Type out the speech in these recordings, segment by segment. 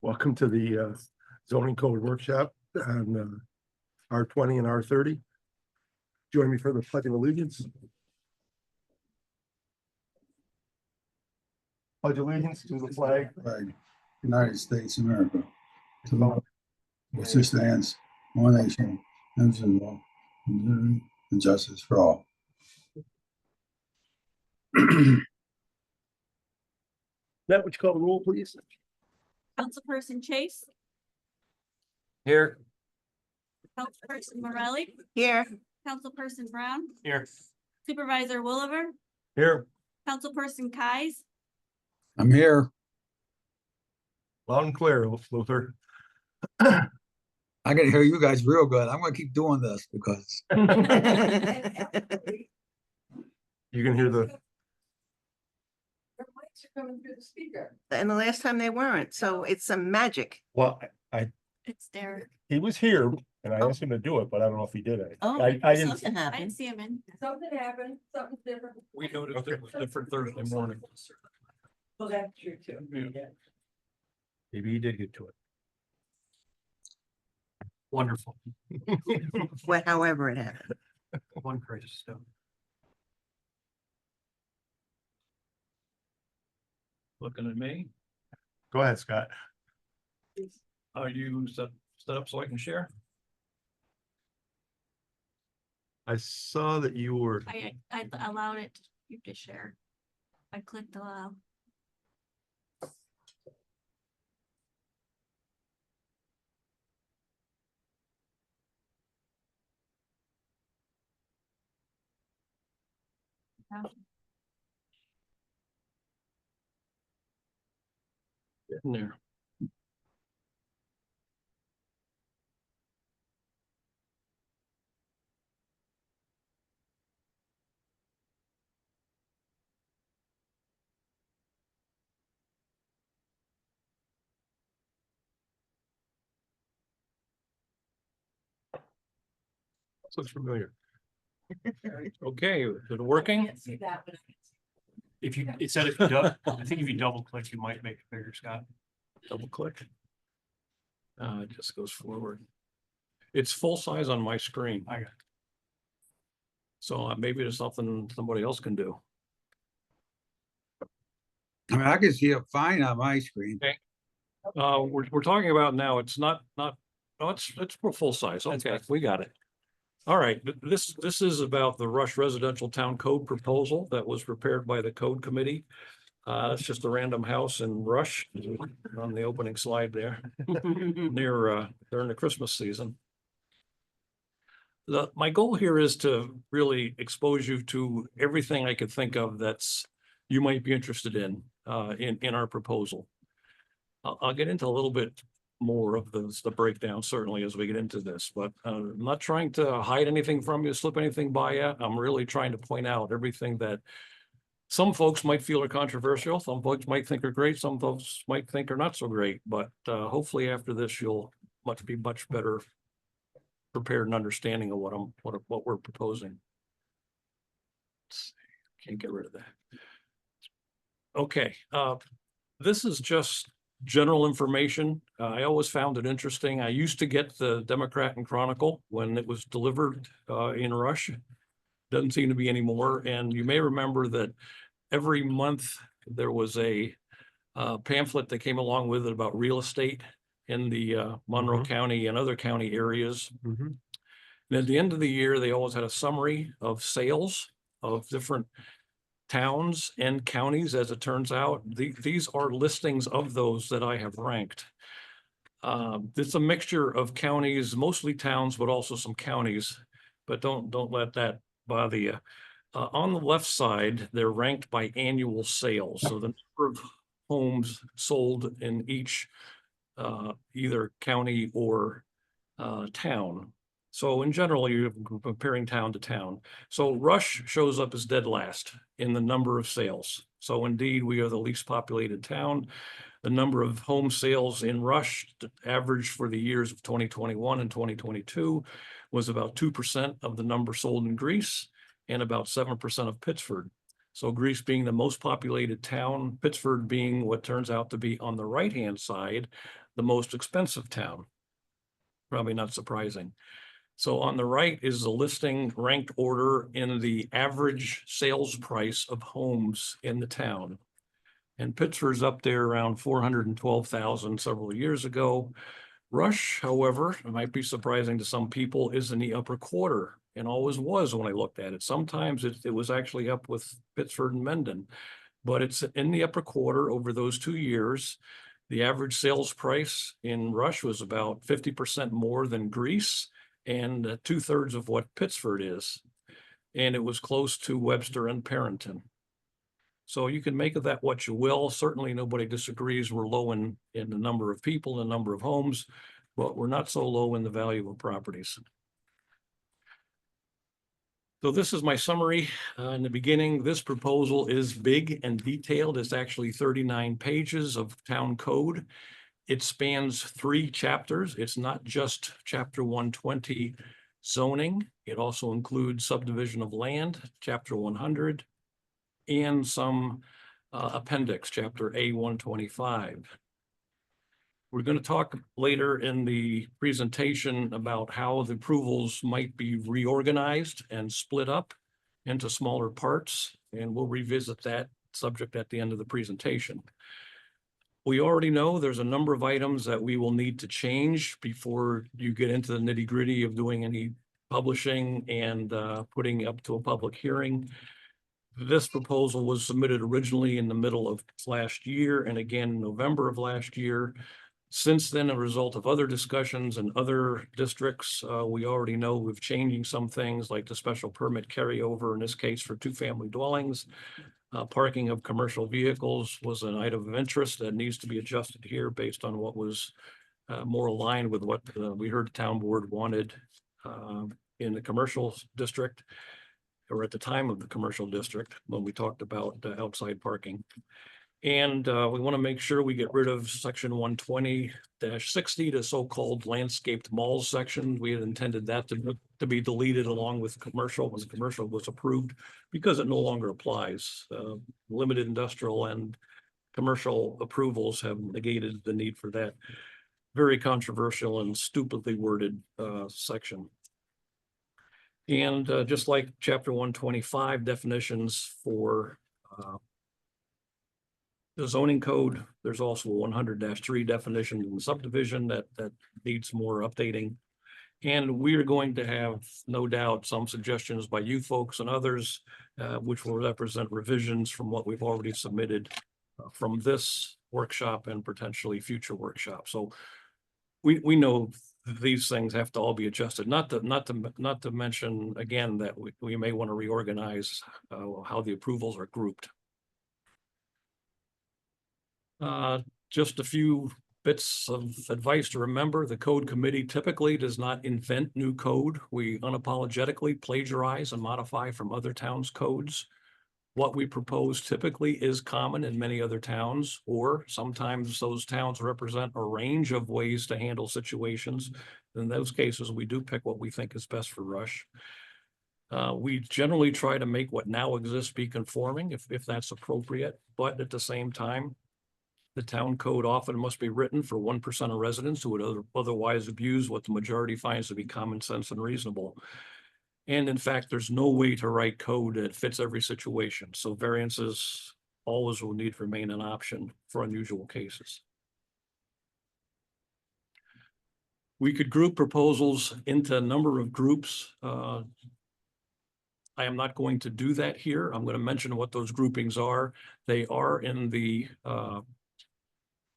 Welcome to the zoning code workshop on R20 and R30. Join me for the pledge of allegiance. Pledge allegiance to the flag. United States of America, to the which stands one nation, indivisible, with liberty and justice for all. Matt, would you call the roll, please? Councilperson Chase, Here. Councilperson Morelli, Here. Councilperson Brown, Here. Supervisor Williver, Here. Councilperson Kies, I'm here. Loud and clear, Luther. I can hear you guys real good. I'm gonna keep doing this because You can hear the, And the last time they weren't, so it's some magic. Well, it's Derek. he was here and I asked him to do it, but I don't know if he did it. Oh, I didn't, something I happened. didn't see him in. Something happened, something's different. we noticed it was different Thursday morning. Well, that's true too. Yeah. Maybe he did get to it. Wonderful. Well, however it happened. One crazy stuff. Looking at me, go ahead, Scott. are you set up so I can share? I saw that you were, I allowed it, you to share. I clicked allow. Getting there. looks familiar. Okay, is it working? Can't see that, but If you, it said if you double, I think if you double click, you might make it bigger, Scott. Double click. It just goes forward. It's full size on my screen. I got it. So maybe there's something somebody else can do. I mean, I can see it fine on my screen. We're talking about now, it's not, oh, it's full size. Okay, we got it. All right, this is about the Rush Residential Town Code proposal that was prepared by the Code Committee. It's just a random house in Rush on the opening slide there near during the Christmas season. My goal here is to really expose you to everything I could think of that's you might be interested in our proposal. I'll get into a little bit more of the breakdown certainly as we get into this, but I'm not trying to hide anything from you, slip anything by you. I'm really trying to point out everything that some folks might feel are controversial, some folks might think are great, some folks might think are not so great, but hopefully after this you'll be much better prepared and understanding of what we're proposing. Can't get rid of that. Okay, this is just general information. I always found it interesting. I used to get the Democrat and Chronicle when it was delivered in Rush. Doesn't seem to be anymore. And you may remember that every month there was a pamphlet that came along with it about real estate in the Monroe County and other county areas. And at the end of the year, they always had a summary of sales of different towns and counties. As it turns out, these are listings of those that I have ranked. It's a mixture of counties, mostly towns, but also some counties, but don't let that bother you. On the left side, they're ranked by annual sales. So the number of homes sold in each either county or town. So in general, you're comparing town to town. So Rush shows up as dead last in the number of sales. So indeed, we are the least populated town. The number of home sales in Rush average for the years of 2021 and 2022 was about 2% of the number sold in Greece and about 7% of Pittsford. So Greece being the most populated town, Pittsford being what turns out to be on the right-hand side the most expensive town. Probably not surprising. So on the right is the listing ranked order in the average sales price of homes in the town. And Pittsford's up there around 412,000 several years ago. Rush, however, it might be surprising to some people, is in the upper quarter and always was when I looked at it. Sometimes it was actually up with Pittsford and Mendon, but it's in the upper quarter over those 2 years. The average sales price in Rush was about 50% more than Greece and 2/3 of what Pittsford is. And it was close to Webster and Parrington. So you can make of that what you will. Certainly nobody disagrees we're low in the number of people, the number of homes, but we're not so low in the value of properties. So this is my summary. In the beginning, this proposal is big and detailed. It's actually 39 pages of town code. It spans 3 chapters. It's not just chapter 120 zoning. It also includes subdivision of land, chapter 100, and some appendix, chapter A 125. We're going to talk later in the presentation about how the approvals might be reorganized and split up into smaller parts, and we'll revisit that subject at the end of the presentation. We already know there's a number of items that we will need to change before you get into the nitty-gritty of doing any publishing and putting up to a public hearing. This proposal was submitted originally in the middle of last year and again in November of last year. Since then, a result of other discussions in other districts, we already know we've changing some things like the special permit carryover, in this case for 2-family dwellings. Parking of commercial vehicles was an item of interest that needs to be adjusted here based on what was more aligned with what we heard the town board wanted in the commercial district, or at the time of the commercial district when we talked about outside parking. And we want to make sure we get rid of section 120-60, the so-called landscaped malls section. We had intended that to be deleted along with commercial when the commercial was approved because it no longer applies. Limited industrial and commercial approvals have negated the need for that very controversial and stupidly worded section. And just like chapter 125 definitions for the zoning code, there's also a 100-3 definition in the subdivision that needs more updating. And we are going to have, no doubt, some suggestions by you folks and others, which will represent revisions from what we've already submitted from this workshop and potentially future workshops. So we know these things have to all be adjusted, not to mention again that we may want to reorganize how the approvals are grouped. Just a few bits of advice to remember. The code committee typically does not invent new code. We unapologetically plagiarize and modify from other towns' codes. What we propose typically is common in many other towns, or sometimes those towns represent a range of ways to handle situations. In those cases, we do pick what we think is best for Rush. We generally try to make what now exists be conforming if that's appropriate, but at the same time, the town code often must be written for 1% of residents who would otherwise abuse what the majority finds to be common sense and reasonable. And in fact, there's no way to write code that fits every situation. So variances always will need to remain an option for unusual cases. We could group proposals into a number of groups. I am not going to do that here. I'm going to mention what those groupings are. They are in the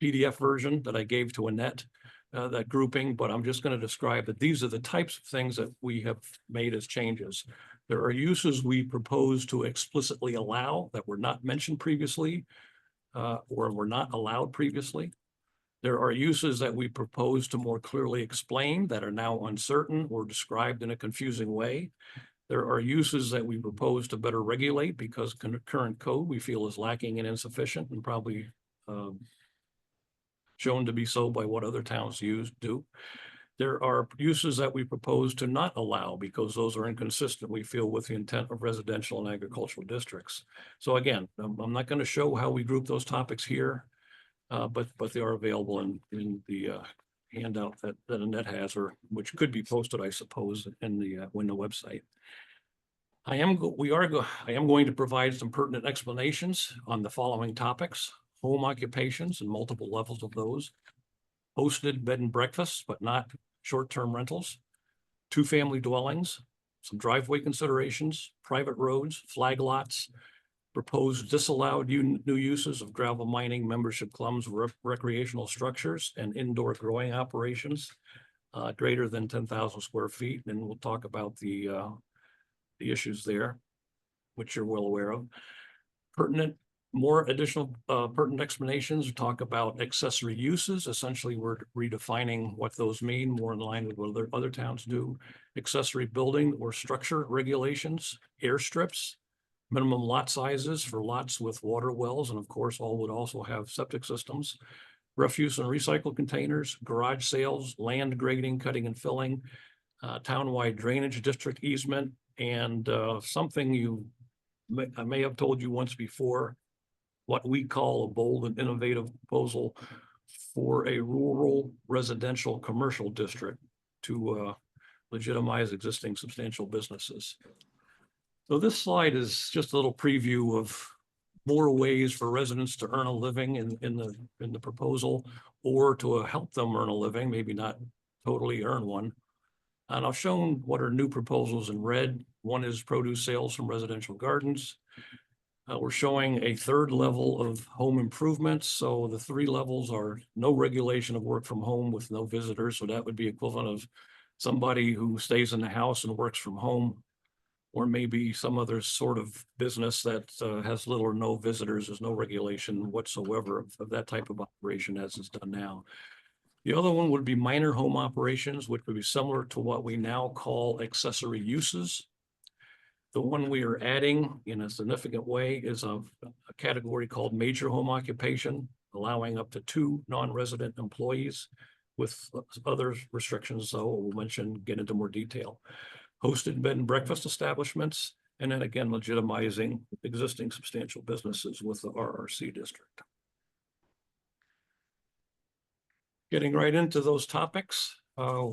PDF version that I gave to Annette, that grouping, but I'm just going to describe that these are the types of things that we have made as changes. There are uses we propose to explicitly allow that were not mentioned previously or were not allowed previously. There are uses that we propose to more clearly explain that are now uncertain or described in a confusing way. There are uses that we propose to better regulate because current code we feel is lacking and insufficient and probably shown to be so by what other towns do. There are uses that we propose to not allow because those are inconsistent, we feel, with the intent of residential and agricultural districts. So again, I'm not going to show how we group those topics here. But they are available in the handout that Annette has, or which could be posted, I suppose, in the window website. I am going to provide some pertinent explanations on the following topics: home occupations and multiple levels of those, hosted bed and breakfasts, but not short-term rentals, two-family dwellings, some driveway considerations, private roads, flag lots, proposed disallowed new uses of gravel mining, membership clubs, recreational structures, and indoor growing operations greater than 10,000 square feet. And we'll talk about the issues there, which you're well aware of. More additional pertinent explanations talk about accessory uses. Essentially, we're redefining what those mean, more in line with what other towns do. Accessory building or structure regulations, airstrips, minimum lot sizes for lots with water wells, and of course, all would also have septic systems, refuse and recycle containers, garage sales, land grading, cutting and filling, townwide drainage district easement, and something I may have told you once before, what we call a bold and innovative proposal for a rural residential commercial district to legitimize existing substantial businesses. So this slide is just a little preview of more ways for residents to earn a living in the proposal, or to help them earn a living, maybe not totally earn one. And I've shown what are new proposals in red. One is produce sales from residential gardens. We're showing a third level of home improvements. So the three levels are no regulation of work from home with no visitors. So that would be equivalent of somebody who stays in the house and works from home, or maybe some other sort of business that has little or no visitors. There's no regulation whatsoever of that type of operation as is done now. The other one would be minor home operations, which would be similar to what we now call accessory uses. The one we are adding in a significant way is a category called major home occupation, allowing up to 2 non-resident employees with other restrictions. So we'll get into more detail. Hosted bed and breakfast establishments, and then again, legitimizing existing substantial businesses with the RRC district. Getting right into those topics, our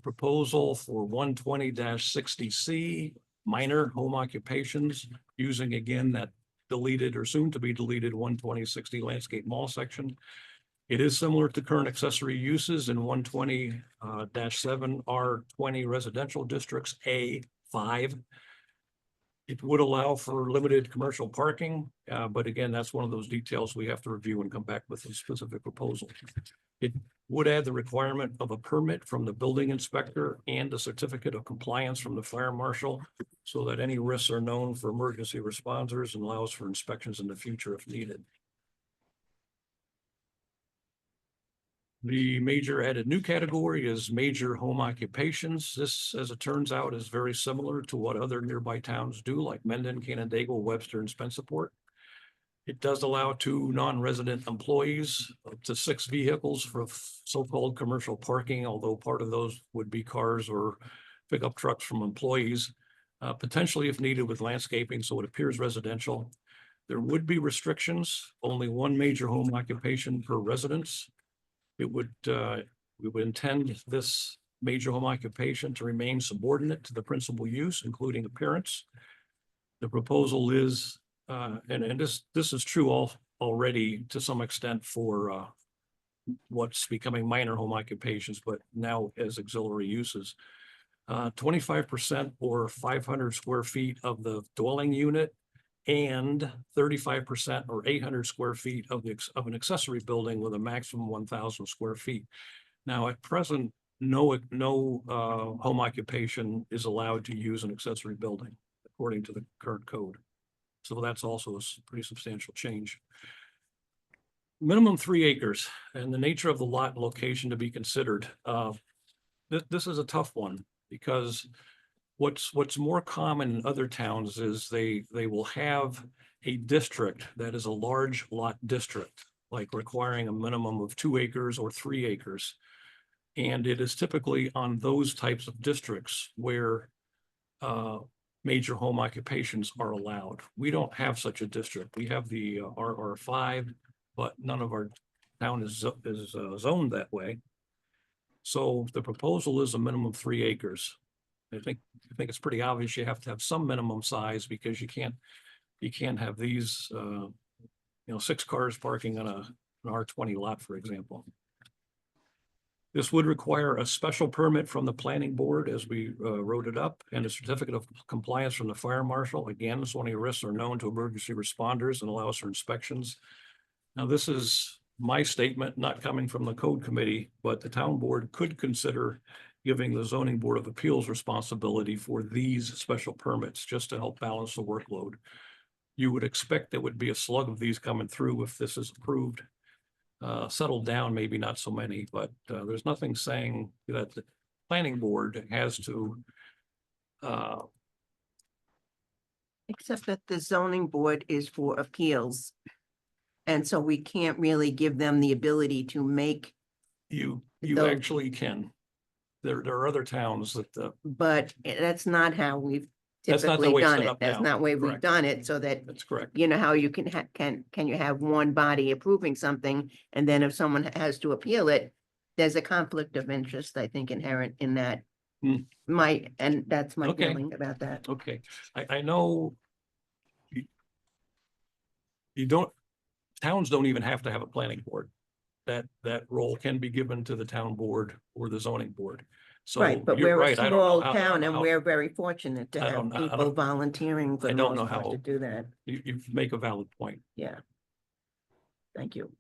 proposal for 120-60C, minor home occupations, using again that deleted or soon to be deleted 120-60 landscape mall section. It is similar to current accessory uses in 120-7 R20 residential districts A5. It would allow for limited commercial parking, but again, that's one of those details we have to review and come back with a specific proposal. It would add the requirement of a permit from the building inspector and a certificate of compliance from the fire marshal, so that any risks are known for emergency responders and allows for inspections in the future if needed. The major added new category is major home occupations. This, as it turns out, is very similar to what other nearby towns do, like Mendon, Canandaigua, Webster, and Spencerport. It does allow 2 non-resident employees, up to 6 vehicles for so-called commercial parking, although part of those would be cars or pickup trucks from employees, potentially if needed with landscaping, so it appears residential. There would be restrictions, only 1 major home occupation per residence. We would intend this major home occupation to remain subordinate to the principal use, including appearance. The proposal is, and this is true already to some extent for what's becoming minor home occupations, but now as auxiliary uses. 25% or 500 square feet of the dwelling unit, and 35% or 800 square feet of an accessory building with a maximum 1,000 square feet. Now, at present, no home occupation is allowed to use an accessory building according to the current code. So that's also a pretty substantial change. Minimum 3 acres and the nature of the lot and location to be considered. This is a tough one, because what's more common in other towns is they will have a district that is a large lot district, like requiring a minimum of 2 acres or 3 acres. And it is typically on those types of districts where major home occupations are allowed. We don't have such a district. We have the RR5, but none of our town is zoned that way. So the proposal is a minimum of 3 acres. I think it's pretty obvious you have to have some minimum size because you can't have these, 6 cars parking on an R20 lot, for example. This would require a special permit from the planning board as we wrote it up, and a certificate of compliance from the fire marshal. Again, zoning risks are known to emergency responders and allows for inspections. Now, this is my statement, not coming from the code committee, but the town board could consider giving the zoning board of appeals responsibility for these special permits, just to help balance the workload. You would expect there would be a slug of these coming through if this is approved. Settled down, maybe not so many, but there's nothing saying that the planning board has to. Except that the zoning board is for appeals. And so we can't really give them the ability to make, You So- actually can. There are other towns that, but that's not how we've That's not the typically way it's done set it. up That's now. not the way we've Correct. done it, so that, that's correct. you know, how you can can you have one body approving something, and then if someone has to appeal it, there's a conflict of interest, I think, inherent in that. Hmm. And that's my Okay. feeling about that. Okay, I know. You don't, towns don't even have to have a planning board. That role can be given to the town board or the zoning board. So Right, but you're we're a right. I don't know small how- town and how- we're very fortunate to I have don't know- I people don't- volunteering for I the don't most know part how- to do that. You make a valid point. Yeah. Thank you.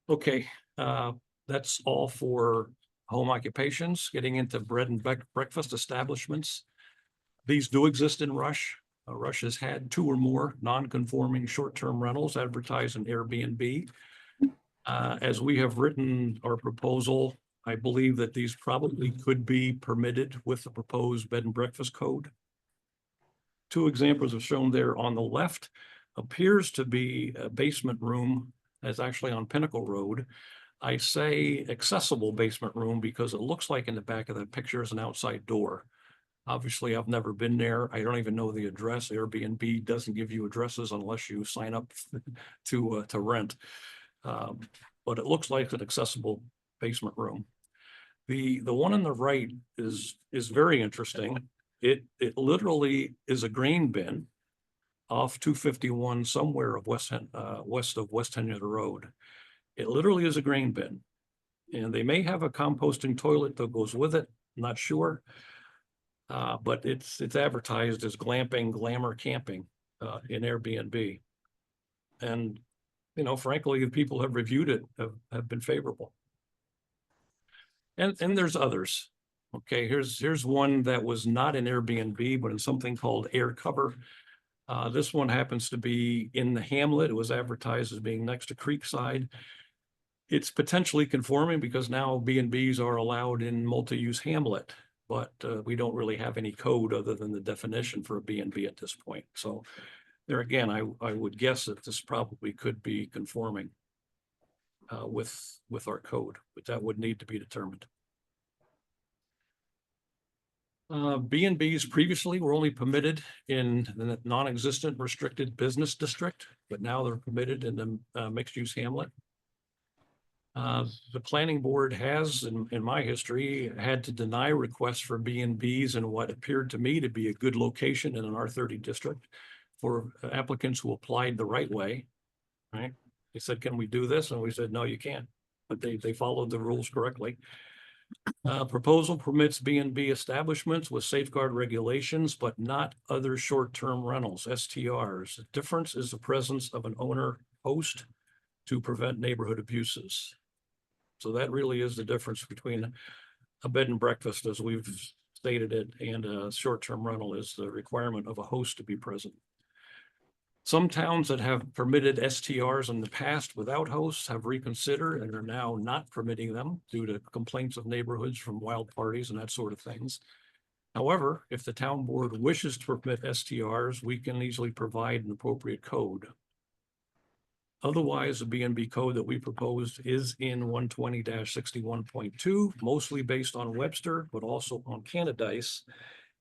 Okay, that's all for home occupations. Getting into bread and breakfast establishments. These do exist in Rush. Rush has had 2 or more non-conforming short-term rentals advertised in Airbnb. As we have written our proposal, I believe that these probably could be permitted with the proposed bed and breakfast code. 2 examples are shown there on the left. Appears to be a basement room that's actually on Pinnacle Road. I say accessible basement room because it looks like in the back of that picture is an outside door. Obviously, I've never been there. I don't even know the address. Airbnb doesn't give you addresses unless you sign up to rent. But it looks like an accessible basement room. The one on the right is very interesting. It literally is a grain bin off 251 somewhere of west of West Henrietta Road. It literally is a grain bin. And they may have a composting toilet that goes with it, not sure. But it's advertised as glamour camping in Airbnb. And, frankly, the people have reviewed it have been favorable. And there's others. Okay, here's one that was not in Airbnb, but in something called Air Cover. This one happens to be in the hamlet. It was advertised as being next to Creekside. It's potentially conforming because now B&Bs are allowed in multi-use hamlet, but we don't really have any code other than the definition for a B&B at this point. So there again, I would guess that this probably could be conforming with our code, but that would need to be determined. B&Bs previously were only permitted in the non-existent restricted business district, but now they're permitted in the mixed-use hamlet. The planning board has, in my history, had to deny requests for B&Bs in what appeared to me to be a good location in an R30 district for applicants who applied the right way, right? They said, can we do this? And we said, no, you can't, but they followed the rules correctly. Proposal permits B&B establishments with safeguard regulations, but not other short-term rentals, STRs. The difference is the presence of an owner host to prevent neighborhood abuses. So that really is the difference between a bed and breakfast, as we've stated it, and a short-term rental is the requirement of a host to be present. Some towns that have permitted STRs in the past without hosts have reconsidered and are now not permitting them due to complaints of neighborhoods from wild parties and that sort of things. However, if the town board wishes to permit STRs, we can easily provide an appropriate code. Otherwise, the B&B code that we proposed is in 120-61.2, mostly based on Webster, but also on Canadice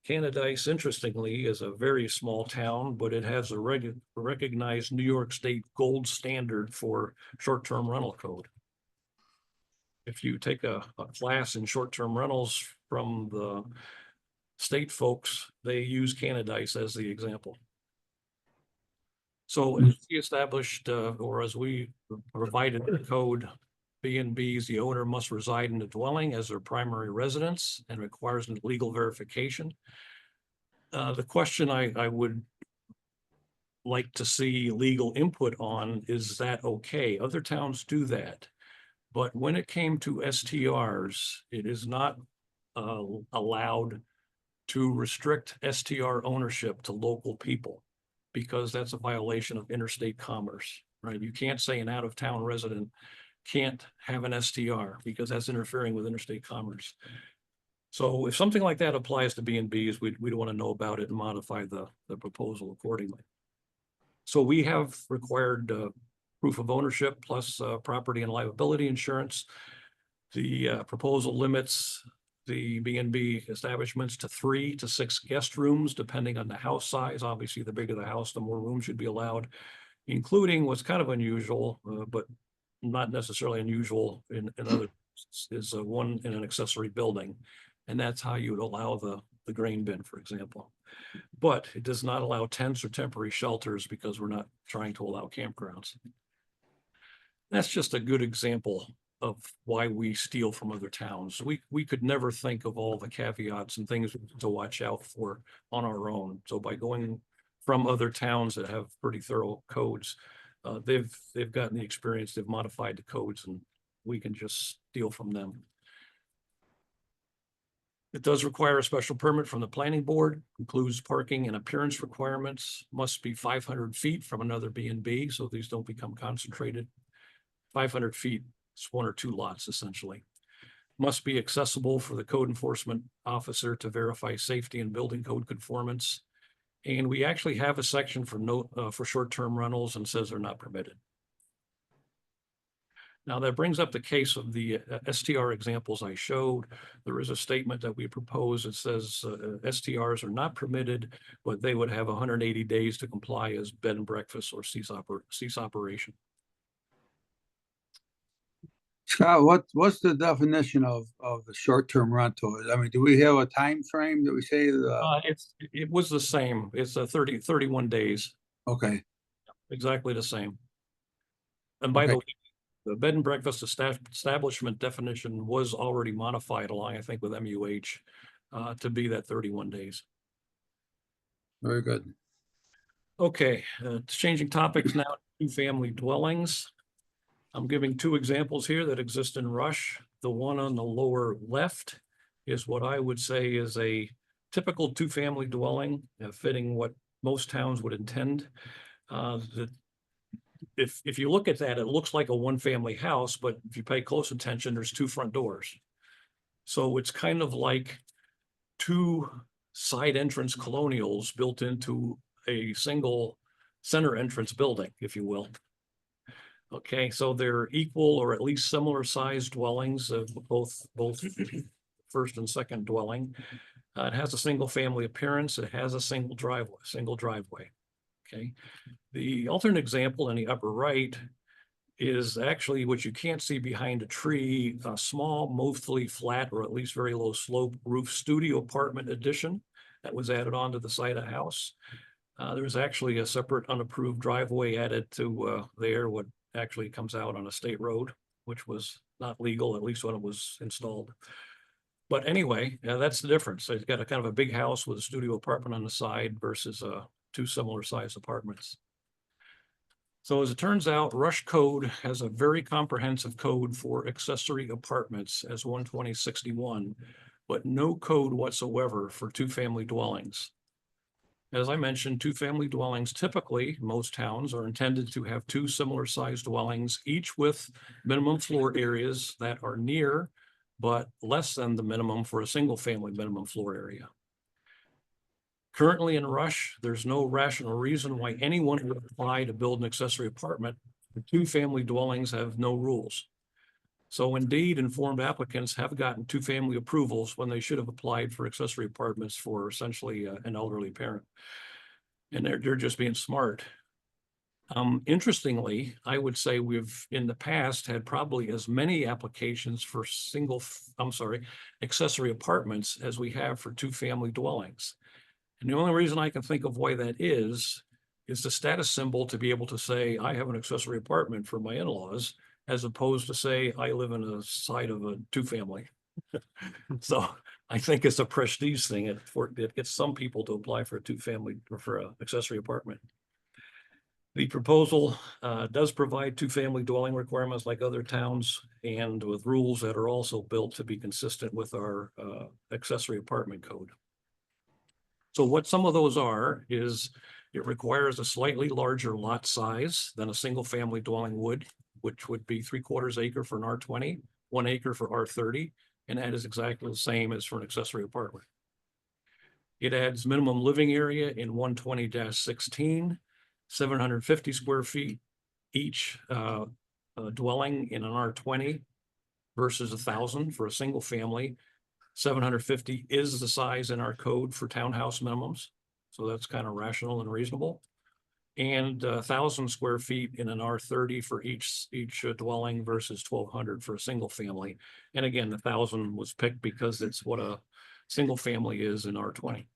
Canadice, interestingly, is a very small town, but it has a recognized New York State gold standard for short-term rental code. If you take a class in short-term rentals from the state folks, they use Canadice as the example. So as we established, or as we provided the code, B and Bs, the owner must reside in the dwelling as their primary residence and requires legal verification. The question I would like to see legal input on, is that okay? Other towns do that. But when it came to STRs, it is not allowed to restrict STR ownership to local people, because that's a violation of interstate commerce, right? You can't say an out-of-town resident can't have an STR because that's interfering with interstate commerce. So if something like that applies to B and Bs, we'd want to know about it and modify the proposal accordingly. So we have required proof of ownership plus property and liability insurance. The proposal limits the B and B establishments to 3 to 6 guest rooms, depending on the house size. Obviously, the bigger the house, the more rooms should be allowed, including what's kind of unusual, but not necessarily unusual in other, is one in an accessory building. And that's how you would allow the grain bin, for example. But it does not allow tents or temporary shelters because we're not trying to allow campgrounds. That's just a good example of why we steal from other towns. We could never think of all the caveats and things to watch out for on our own. So by going from other towns that have pretty thorough codes, they've gotten the experience, they've modified the codes, and we can just steal from them. It does require a special permit from the planning board, includes parking and appearance requirements, must be 500 feet from another B and B, so these don't become concentrated. 500 feet is 1 or 2 lots essentially. Must be accessible for the code enforcement officer to verify safety and building code conformance. And we actually have a section for short-term rentals and says they're not permitted. Now that brings up the case of the STR examples I showed. There is a statement that we propose that says STRs are not permitted, but they would have 180 days to comply as bed and breakfast or cease operation. Scott, what's the definition of the short-term rental? I mean, do we have a time frame that we say? It was the same. It's a 31 days, Okay, exactly the same. And by the Okay. way, the bed and breakfast establishment definition was already modified along, I think, with MUH to be that 31 days. very good. Okay, changing topics now, 2-family dwellings. I'm giving 2 examples here that exist in Rush. The one on the lower left is what I would say is a typical 2-family dwelling, fitting what most towns would intend. If you look at that, it looks like a 1-family house, but if you pay close attention, there's 2 front doors. So it's kind of like 2 side entrance colonials built into a single center entrance building, if you will. Okay, so they're equal or at least similar sized dwellings of both first and second dwelling. It has a single family appearance. It has a single driveway. Okay, the alternate example in the upper right is actually what you can't see behind a tree, a small, mostly flat or at least very low slope roof studio apartment addition that was added onto the side of the house. There's actually a separate unapproved driveway added to there, what actually comes out on a state road, which was not legal, at least when it was installed. But anyway, that's the difference. So it's got a kind of a big house with a studio apartment on the side versus 2 similar sized apartments. So as it turns out, Rush Code has a very comprehensive code for accessory apartments as 12061, but no code whatsoever for 2-family dwellings. As I mentioned, 2-family dwellings typically, most towns, are intended to have 2 similar sized dwellings, each with minimum floor areas that are near but less than the minimum for a single family minimum floor area. Currently in Rush, there's no rational reason why anyone would apply to build an accessory apartment. The 2-family dwellings have no rules. So indeed, informed applicants have gotten two-family approvals when they should have applied for accessory apartments for essentially an elderly parent. And they're just being smart. Interestingly, I would say we've in the past had probably as many applications for accessory apartments as we have for two-family dwellings. And the only reason I can think of why that is the status symbol to be able to say, I have an accessory apartment for my in-laws, as opposed to say, I live in a side of a two-family. So I think it's a prestige thing. It gets some people to apply for a two-family or for an accessory apartment. The proposal does provide two-family dwelling requirements like other towns and with rules that are also built to be consistent with our accessory apartment code. So what some of those are is it requires a slightly larger lot size than a single-family dwelling would, which would be 3/4 acre for an R20, 1 acre for R30, and that is exactly the same as for an accessory apartment. It adds minimum living area in 120-16, 750 square feet each dwelling in an R20 versus 1,000 for a single family. 750 is the size in our code for townhouse minimums. So that's kind of rational and reasonable. And 1,000 square feet in an R30 for each dwelling versus 1,200 for a single family. And again, the 1,000 was picked because it's what a single family is in R20.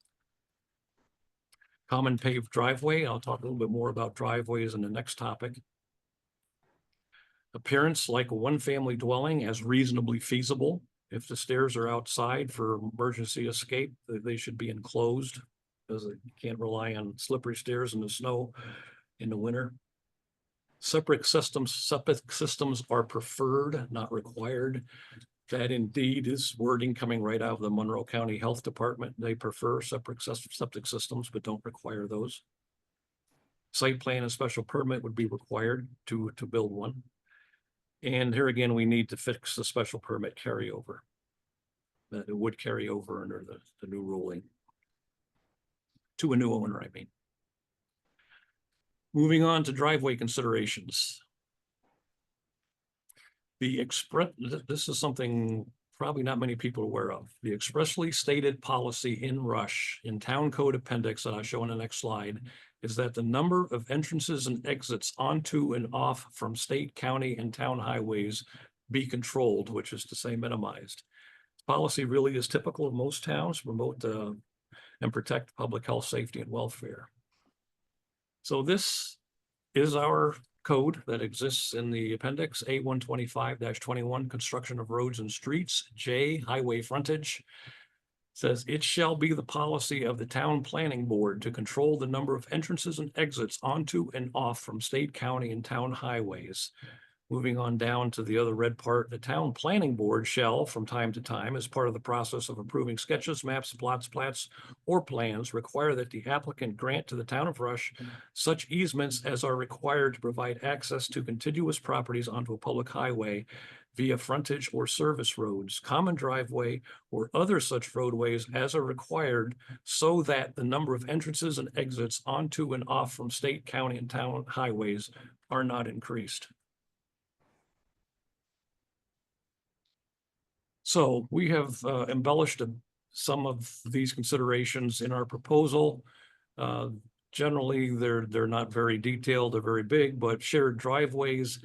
Common paved driveway. I'll talk a little bit more about driveways in the next topic. Appearance like a one-family dwelling as reasonably feasible. If the stairs are outside for emergency escape, they should be enclosed because you can't rely on slippery stairs in the snow in the winter. Septic systems are preferred, not required. That indeed is wording coming right out of the Monroe County Health Department. They prefer septic systems, but don't require those. Site plan and special permit would be required to build one. And here again, we need to fix the special permit carryover. That it would carry over under the new ruling. To a new owner, I mean. Moving on to driveway considerations. This is something probably not many people are aware of. The expressly stated policy in Rush in Town Code Appendix that I'll show in the next slide is that the number of entrances and exits onto and off from state, county, and town highways be controlled, which is to say minimized. Policy really is typical of most towns, promote and protect public health, safety, and welfare. So this is our code that exists in the appendix A125-21, construction of roads and streets. J, highway frontage. Says it shall be the policy of the town planning board to control the number of entrances and exits onto and off from state, county, and town highways. Moving on down to the other red part, the town planning board shall, from time to time, as part of the process of approving sketches, maps, plots, plats, or plans, require that the applicant grant to the town of Rush such easements as are required to provide access to contiguous properties onto a public highway via frontage or service roads, common driveway, or other such roadways as are required, so that the number of entrances and exits onto and off from state, county, and town highways are not increased. So we have embellished some of these considerations in our proposal. Generally, they're not very detailed, they're very big, but shared driveways,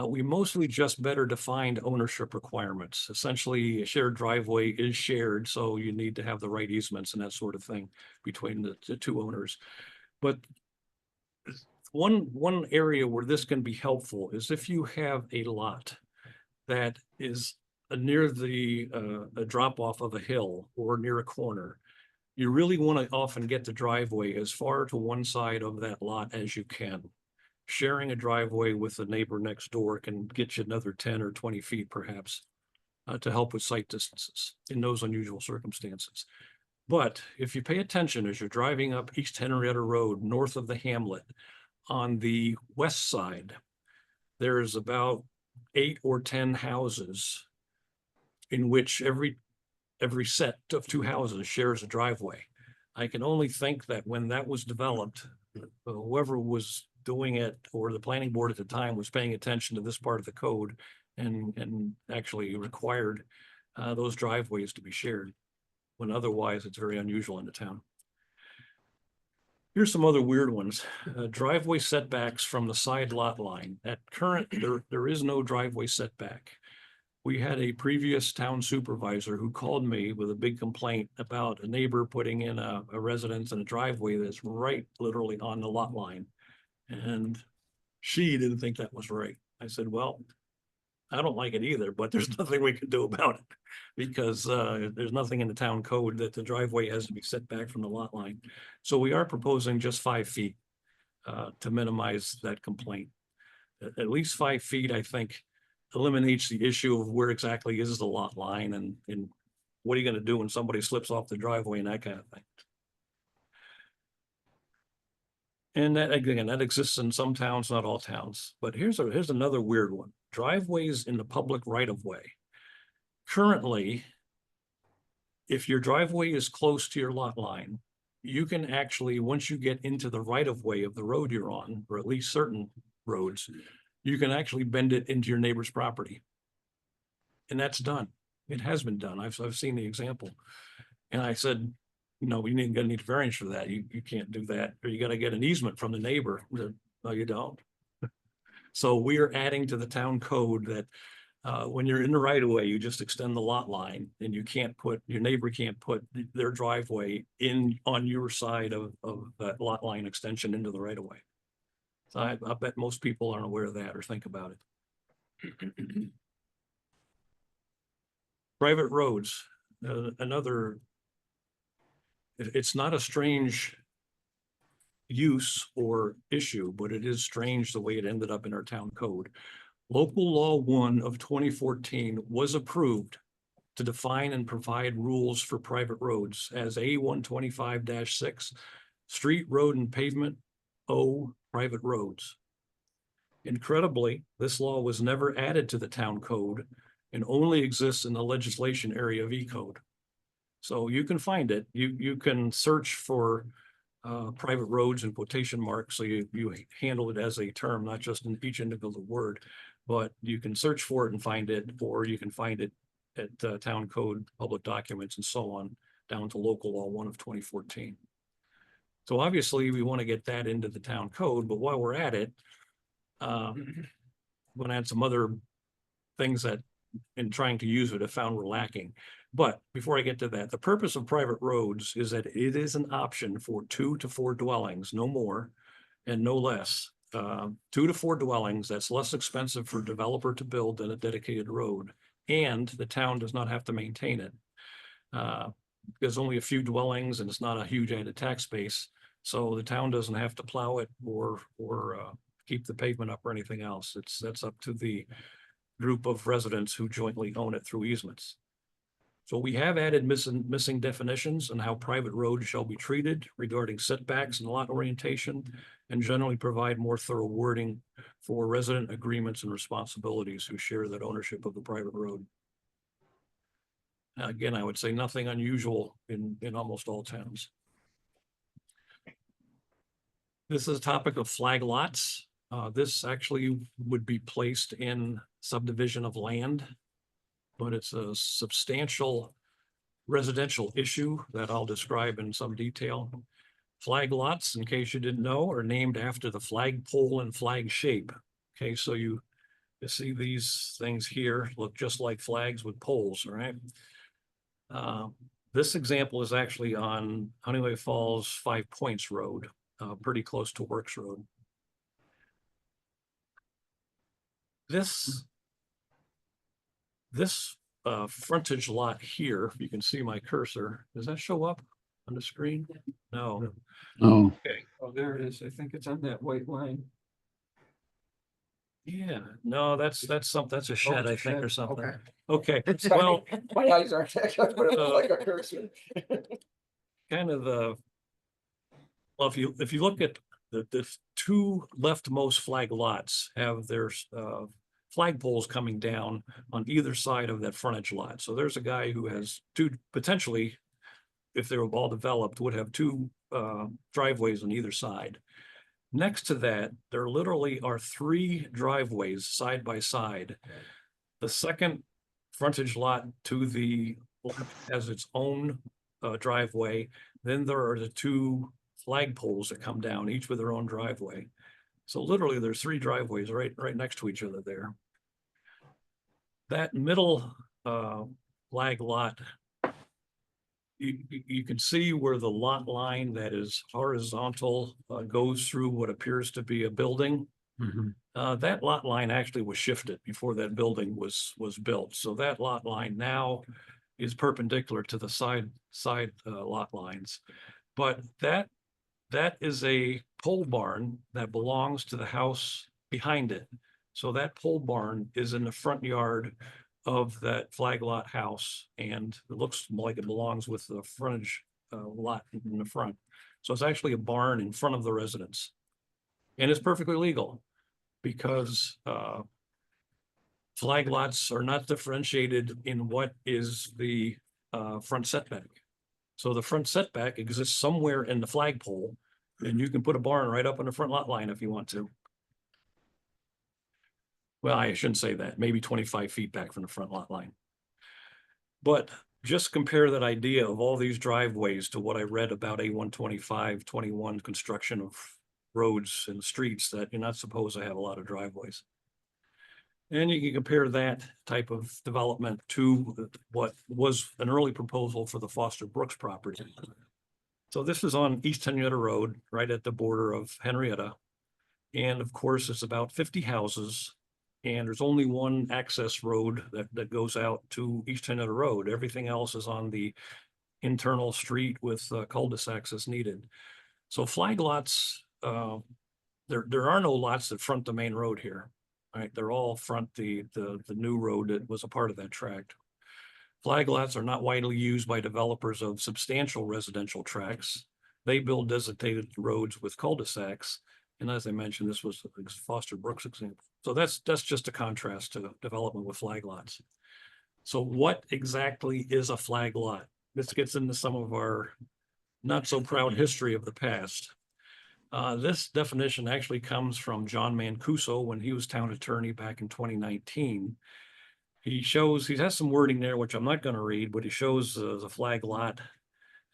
we mostly just better defined ownership requirements. Essentially, a shared driveway is shared, so you need to have the right easements and that sort of thing between the two owners. But one area where this can be helpful is if you have a lot that is near the a drop off of a hill or near a corner, you really want to often get the driveway as far to one side of that lot as you can. Sharing a driveway with the neighbor next door can get you another 10 or 20 feet perhaps to help with sight distances in those unusual circumstances. But if you pay attention as you're driving up East Henrietta Road north of the hamlet, on the west side, there's about 8 or 10 houses in which every set of 2 houses shares a driveway. I can only think that when that was developed, whoever was doing it or the planning board at the time was paying attention to this part of the code and actually required those driveways to be shared, when otherwise it's very unusual in the town. Here's some other weird ones. Driveway setbacks from the side lot line. At current, there is no driveway setback. We had a previous town supervisor who called me with a big complaint about a neighbor putting in a residence and a driveway that's right literally on the lot line. And she didn't think that was right. I said, well, I don't like it either, but there's nothing we can do about it. Because there's nothing in the town code that the driveway has to be set back from the lot line. So we are proposing just 5 feet to minimize that complaint. At least 5 feet, I think, eliminates the issue of where exactly is the lot line and what are you gonna do when somebody slips off the driveway and that kind of thing. And that, again, that exists in some towns, not all towns, but here's another weird one. Driveways in the public right of way. Currently, if your driveway is close to your lot line, you can actually, once you get into the right of way of the road you're on, or at least certain roads, you can actually bend it into your neighbor's property. And that's done. It has been done. I've seen the example. And I said, no, you gonna need variance for that. You can't do that, or you gotta get an easement from the neighbor. No, you don't. So we are adding to the town code that when you're in the right of way, you just extend the lot line and you can't put, your neighbor can't put their driveway in on your side of that lot line extension into the right of way. So I bet most people aren't aware of that or think about it. Private roads, another, it's not a strange use or issue, but it is strange the way it ended up in our town code. Local Law 1 of 2014 was approved to define and provide rules for private roads as A 125-6, street, road, and pavement, O, private roads. Incredibly, this law was never added to the town code and only exists in the legislation area of E-code. So you can find it. You can search for private roads in quotation marks. So you handle it as a term, not just in each individual word, but you can search for it and find it, or you can find it at town code, public documents, and so on, down to local law 1 of 2014. So obviously we want to get that into the town code, but while we're at it, I'm going to add some other things that in trying to use it, I found were lacking. But before I get to that, the purpose of private roads is that it is an option for 2 to 4 dwellings, no more and no less. 2 to 4 dwellings, that's less expensive for a developer to build than a dedicated road. And the town does not have to maintain it. There's only a few dwellings and it's not a huge added tax base. So the town doesn't have to plow it or keep the pavement up or anything else. That's up to the group of residents who jointly own it through easements. So we have added missing definitions on how private roads shall be treated regarding setbacks and lot orientation, and generally provide more thorough wording for resident agreements and responsibilities who share that ownership of the private road. Again, I would say nothing unusual in almost all towns. This is a topic of flag lots. This actually would be placed in subdivision of land, but it's a substantial residential issue that I'll describe in some detail. Flag lots, in case you didn't know, are named after the flagpole and flag shape. Okay, so you see these things here look just like flags with poles, all right? This example is actually on Honeyway Falls 5 Points Road, pretty close to Works Road. This frontage lot here, if you can see my cursor, does that show up on the screen? No. Oh, Okay. Oh, there it is. I think it's on that white line. Yeah, no, that's a shed, it's a I think, or shed. something. Okay. Okay, well, My eyes aren't actually, but it looks like a cursor. kind of well, if you look at the 2 leftmost flag lots have their flag poles coming down on either side of that frontage lot. So there's a guy who has 2, potentially, if they were all developed, would have 2 driveways on either side. Next to that, there literally are 3 driveways side by side. The second frontage lot to the left has its own driveway. Then there are the two flagpoles that come down, each with their own driveway. So literally, there's three driveways right next to each other there. That middle flag lot, you can see where the lot line that is horizontal goes through what appears to be a building. That lot line actually was shifted before that building was built. So that lot line now is perpendicular to the side lot lines. But that is a pole barn that belongs to the house behind it. So that pole barn is in the front yard of that flag lot house, and it looks like it belongs with the frontage lot in the front. So it's actually a barn in front of the residence. And it's perfectly legal because flag lots are not differentiated in what is the front setback. So the front setback exists somewhere in the flagpole, and you can put a barn right up on the front lot line if you want to. Well, I shouldn't say that, maybe 25 feet back from the front lot line. But just compare that idea of all these driveways to what I read about A125-21 construction of roads and streets, that you're not supposed to have a lot of driveways. And you can compare that type of development to what was an early proposal for the Foster Brooks property. So this is on East Henrietta Road, right at the border of Henrietta. And of course, it's about 50 houses. And there's only one access road that goes out to East Henrietta Road. Everything else is on the internal street with cul-de-sacs as needed. So flag lots, there are no lots that front the main road here. Right, they're all front the new road that was a part of that tract. Flag lots are not widely used by developers of substantial residential tracts. They build designated roads with cul-de-sacs. And as I mentioned, this was Foster Brooks example. So that's just a contrast to development with flag lots. So what exactly is a flag lot? This gets into some of our not so proud history of the past. This definition actually comes from John Mancuso when he was town attorney back in 2019. He has some wording there, which I'm not going to read, but he shows the flag lot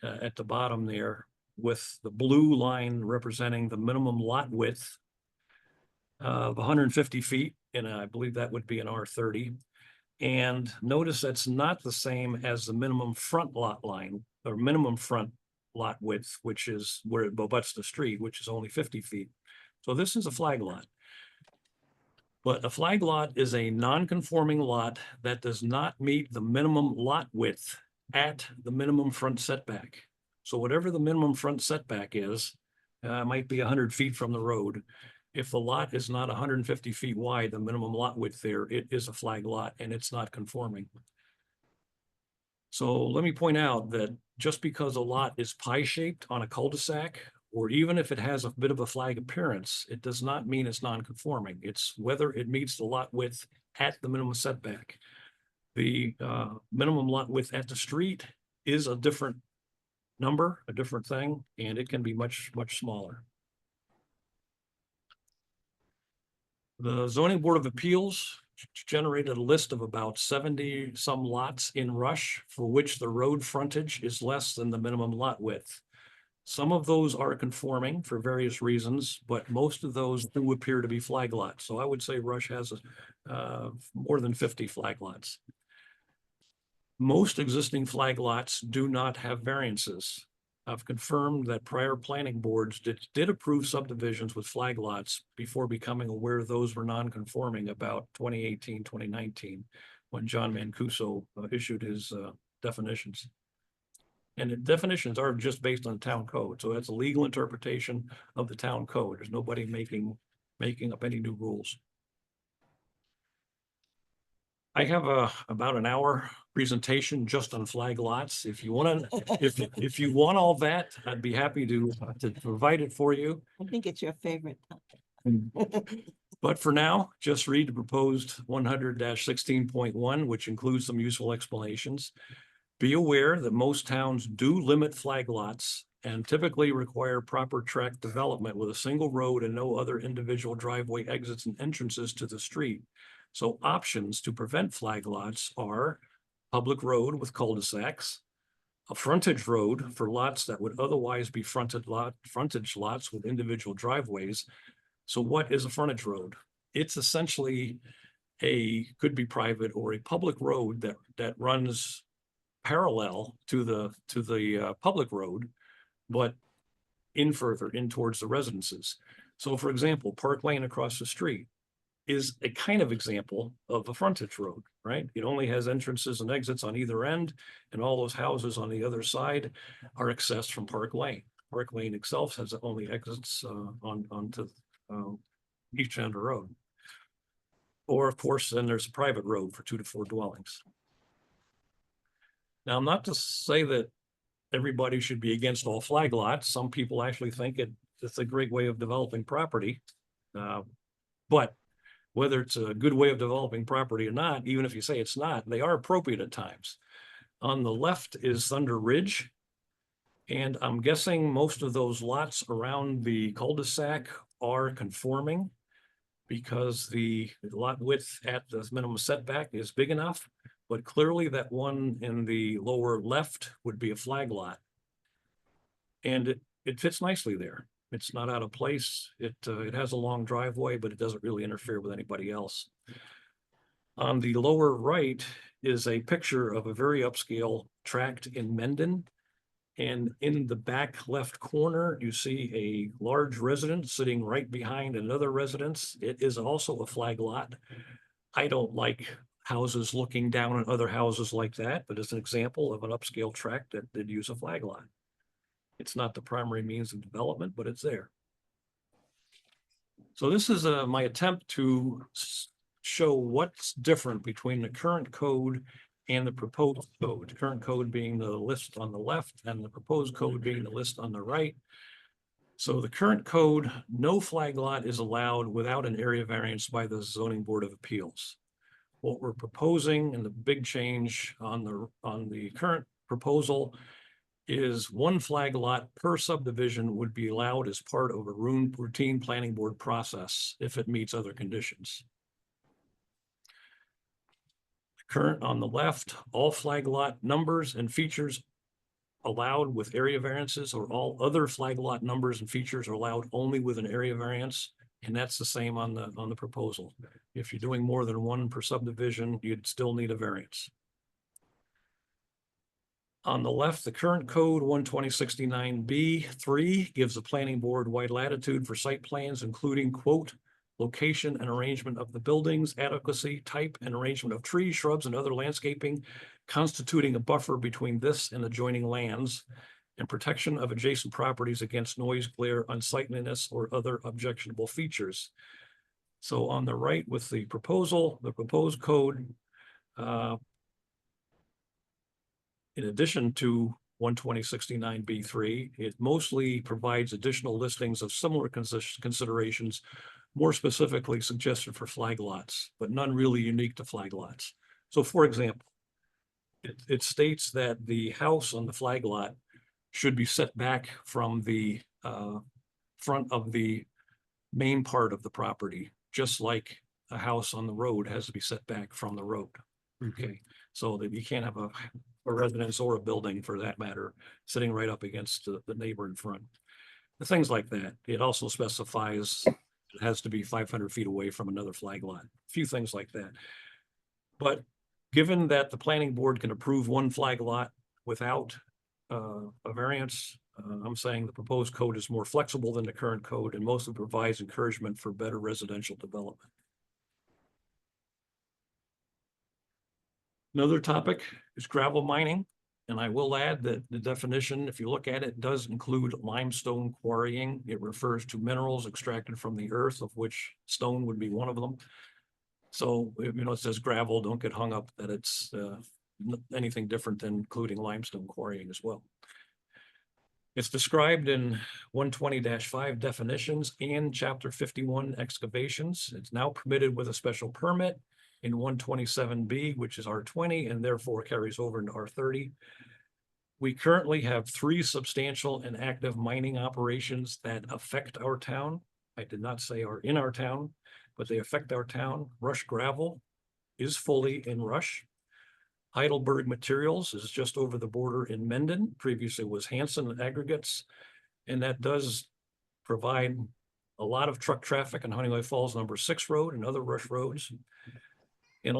at the bottom there with the blue line representing the minimum lot width of 150 feet. And I believe that would be an R30. And notice that's not the same as the minimum front lot line or minimum front lot width, which is where it abuts the street, which is only 50 feet. So this is a flag lot. But a flag lot is a non-conforming lot that does not meet the minimum lot width at the minimum front setback. So whatever the minimum front setback is, might be 100 feet from the road. If the lot is not 150 feet wide, the minimum lot width there, it is a flag lot and it's not conforming. So let me point out that just because a lot is pie-shaped on a cul-de-sac, or even if it has a bit of a flag appearance, it does not mean it's non-conforming. It's whether it meets the lot width at the minimum setback. The minimum lot width at the street is a different number, a different thing, and it can be much, much smaller. The Zoning Board of Appeals generated a list of about 70 some lots in Rush for which the road frontage is less than the minimum lot width. Some of those are conforming for various reasons, but most of those do appear to be flag lots. So I would say Rush has more than 50 flag lots. Most existing flag lots do not have variances. I've confirmed that prior planning boards did approve subdivisions with flag lots before becoming aware those were non-conforming about 2018, 2019, when John Mancuso issued his definitions. And the definitions are just based on town code. So that's a legal interpretation of the town code. There's nobody making up any new rules. I have about an hour presentation just on flag lots. If you want to, if you want all that, I'd be happy to provide it for you. I think it's your favorite. But for now, just read the proposed 100-16.1, which includes some useful explanations. Be aware that most towns do limit flag lots and typically require proper tract development with a single road and no other individual driveway exits and entrances to the street. So options to prevent flag lots are public road with cul-de-sacs, a frontage road for lots that would otherwise be frontage lots with individual driveways. So what is a frontage road? It's essentially could be private or a public road that runs parallel to the public road, but further in towards the residences. So for example, Park Lane across the street is a kind of example of a frontage road, right? It only has entrances and exits on either end, and all those houses on the other side are accessed from Park Lane. Park Lane itself has only exits onto each end of the road. Or of course, then there's a private road for 2 to 4 dwellings. Now, not to say that everybody should be against all flag lots. Some people actually think it's a great way of developing property. But whether it's a good way of developing property or not, even if you say it's not, they are appropriate at times. On the left is Thunder Ridge. And I'm guessing most of those lots around the cul-de-sac are conforming because the lot width at the minimum setback is big enough. But clearly that one in the lower left would be a flag lot. And it fits nicely there. It's not out of place. It has a long driveway, but it doesn't really interfere with anybody else. On the lower right is a picture of a very upscale tract in Mendon. And in the back left corner, you see a large residence sitting right behind another residence. It is also a flag lot. I don't like houses looking down on other houses like that, but it's an example of an upscale tract that did use a flag lot. It's not the primary means of development, but it's there. So this is my attempt to show what's different between the current code and the proposed code. The current code being the list on the left and the proposed code being the list on the right. So the current code, no flag lot is allowed without an area variance by the Zoning Board of Appeals. What we're proposing and the big change on the current proposal is 1 flag lot per subdivision would be allowed as part of a routine planning board process if it meets other conditions. Current on the left, all flag lot numbers and features allowed with area variances, or all other flag lot numbers and features are allowed only with an area variance. And that's the same on the proposal. If you're doing more than 1 per subdivision, you'd still need a variance. On the left, the current code 12069B3 gives the planning board wide latitude for site plans, including quote, location and arrangement of the buildings, adequacy, type and arrangement of trees, shrubs, and other landscaping constituting a buffer between this and adjoining lands, and protection of adjacent properties against noise, glare, unsightliness, or other objectionable features. So on the right with the proposed code, in addition to 12069B3, it mostly provides additional listings of similar considerations, more specifically suggested for flag lots, but none really unique to flag lots. So for example, it states that the house on the flag lot should be set back from the front of the main part of the property, just like a house on the road has to be set back from the road. Okay, so that you can't have a residence or a building for that matter sitting right up against the neighbor in front. The things like that. It also specifies it has to be 500 feet away from another flag lot. A few things like that. But given that the planning board can approve 1 flag lot without a variance, I'm saying the proposed code is more flexible than the current code and mostly provides encouragement for better residential development. Another topic is gravel mining. And I will add that the definition, if you look at it, does include limestone quarrying. It refers to minerals extracted from the earth, of which stone would be one of them. So, it says gravel, don't get hung up that it's anything different than including limestone quarrying as well. It's described in 120-5 definitions and chapter 51 excavations. It's now permitted with a special permit in 127B, which is R20, and therefore carries over into R30. We currently have 3 substantial and active mining operations that affect our town. I did not say are in our town, but they affect our town. Rush Gravel is fully in Rush. Heidelberg Materials is just over the border in Mendon. Previously was Hanson Aggregates. And that does provide a lot of truck traffic on Honeywell Falls number 6 road and other Rush roads. And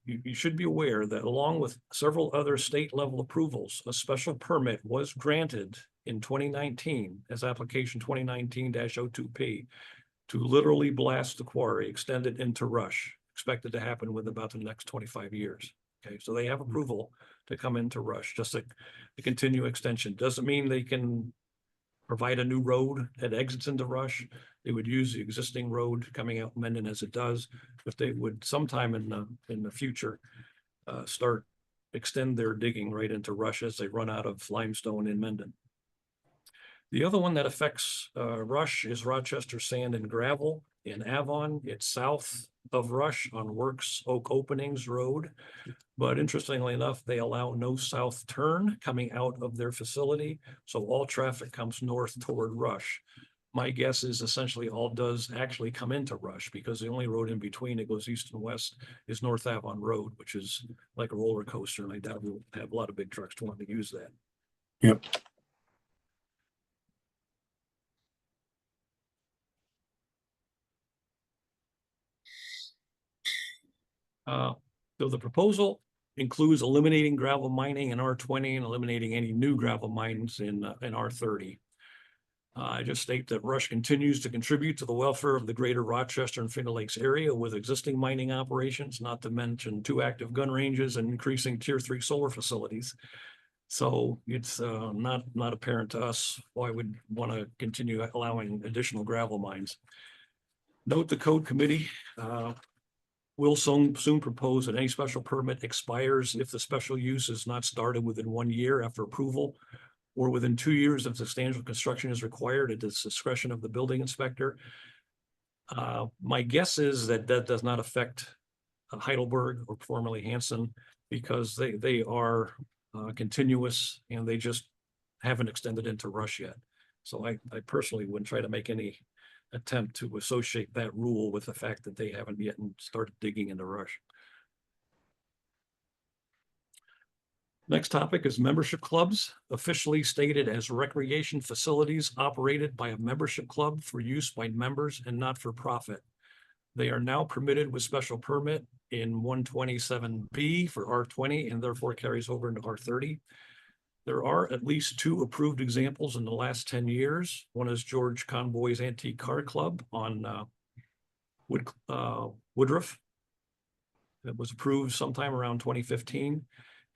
you should be aware that along with several other state level approvals, a special permit was granted in 2019 as application 2019-02P to literally blast the quarry, extend it into Rush, expected to happen within about the next 25 years. Okay, so they have approval to come into Rush, just a continue extension. Doesn't mean they can provide a new road that exits into Rush. They would use the existing road coming out Mendon as it does, but they would sometime in the future extend their digging right into Rush as they run out of limestone in Mendon. The other one that affects Rush is Rochester Sand and Gravel in Avon. It's south of Rush on Works Oak Openings Road. But interestingly enough, they allow no south turn coming out of their facility. So all traffic comes north toward Rush. My guess is essentially all does actually come into Rush because the only road in between that goes east and west is North Avon Road, which is like a roller coaster. And I doubt we'll have a lot of big trucks to want to use that. Yep. So the proposal includes eliminating gravel mining in R20 and eliminating any new gravel mines in R30. I just state that Rush continues to contribute to the welfare of the greater Rochester and Finger Lakes area with existing mining operations, not to mention 2 active gun ranges and increasing tier 3 solar facilities. So it's not apparent to us why we'd want to continue allowing additional gravel mines. Note the code committee will soon propose that any special permit expires if the special use is not started within 1 year after approval or within 2 years if substantial construction is required at the discretion of the building inspector. My guess is that does not affect Heidelberg or formerly Hanson because they are continuous and they just haven't extended into Rush yet. So I personally wouldn't try to make any attempt to associate that rule with the fact that they haven't yet started digging into Rush. Next topic is membership clubs, officially stated as recreation facilities operated by a membership club for use by members and not for profit. They are now permitted with special permit in 127B for R20 and therefore carries over into R30. There are at least 2 approved examples in the last 10 years. One is George Conboy's Antique Car Club on Woodruff. That was approved sometime around 2015.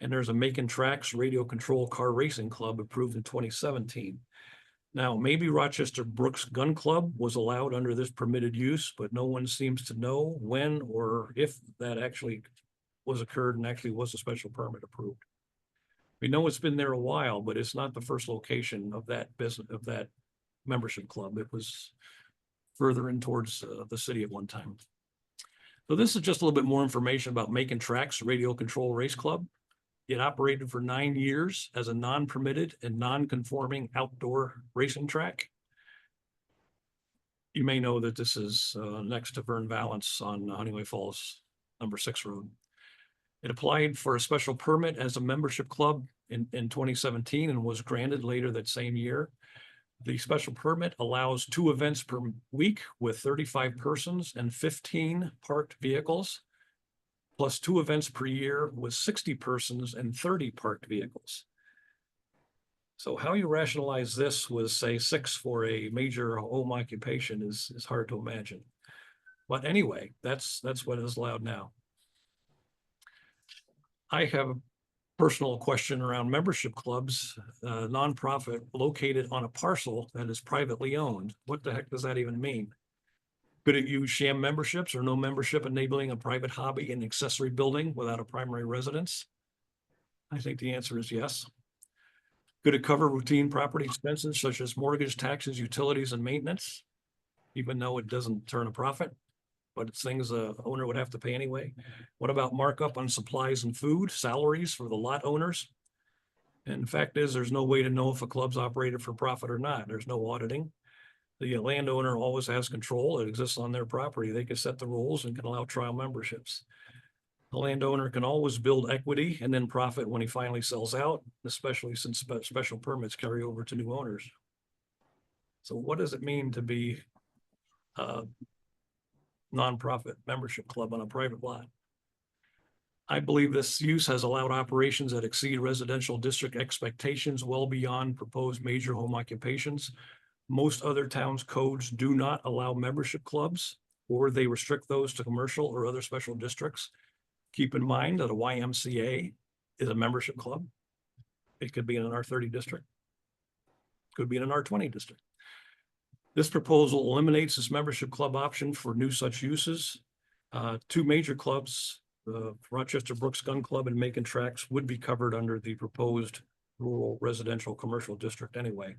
And there's a Macon Tracks Radio Control Car Racing Club approved in 2017. Now, maybe Rochester Brooks Gun Club was allowed under this permitted use, but no one seems to know when or if that actually was occurred and actually was a special permit approved. We know it's been there a while, but it's not the first location of that business, of that membership club. It was further in towards the city at one time. So this is just a little bit more information about Macon Tracks Radio Control Race Club. It operated for 9 years as a non-permitted and non-conforming outdoor racing track. You may know that this is next to Vern Valance on Honeywell Falls number 6 road. It applied for a special permit as a membership club in 2017 and was granted later that same year. The special permit allows 2 events per week with 35 persons and 15 parked vehicles, plus 2 events per year with 60 persons and 30 parked vehicles. So how you rationalize this with, say, 6 for a major home occupation is hard to imagine. But anyway, that's what is allowed now. I have a personal question around membership clubs, nonprofit located on a parcel that is privately owned. What the heck does that even mean? Could it use sham memberships or no membership enabling a private hobby and accessory building without a primary residence? I think the answer is yes. Could it cover routine property expenses such as mortgage, taxes, utilities, and maintenance, even though it doesn't turn a profit? But it's things the owner would have to pay anyway. What about markup on supplies and food, salaries for the lot owners? And the fact is, there's no way to know if a club's operated for profit or not. There's no auditing. The landowner always has control. It exists on their property. They can set the rules and can allow trial memberships. The landowner can always build equity and then profit when he finally sells out, especially since special permits carry over to new owners. So what does it mean to be a nonprofit membership club on a private lot? I believe this use has allowed operations that exceed residential district expectations well beyond proposed major home occupations. Most other towns' codes do not allow membership clubs, or they restrict those to commercial or other special districts. Keep in mind that a YMCA is a membership club. It could be in an R30 district. Could be in an R20 district. This proposal eliminates this membership club option for new such uses. Two major clubs, Rochester Brooks Gun Club and Macon Tracks, would be covered under the proposed rural residential commercial district anyway.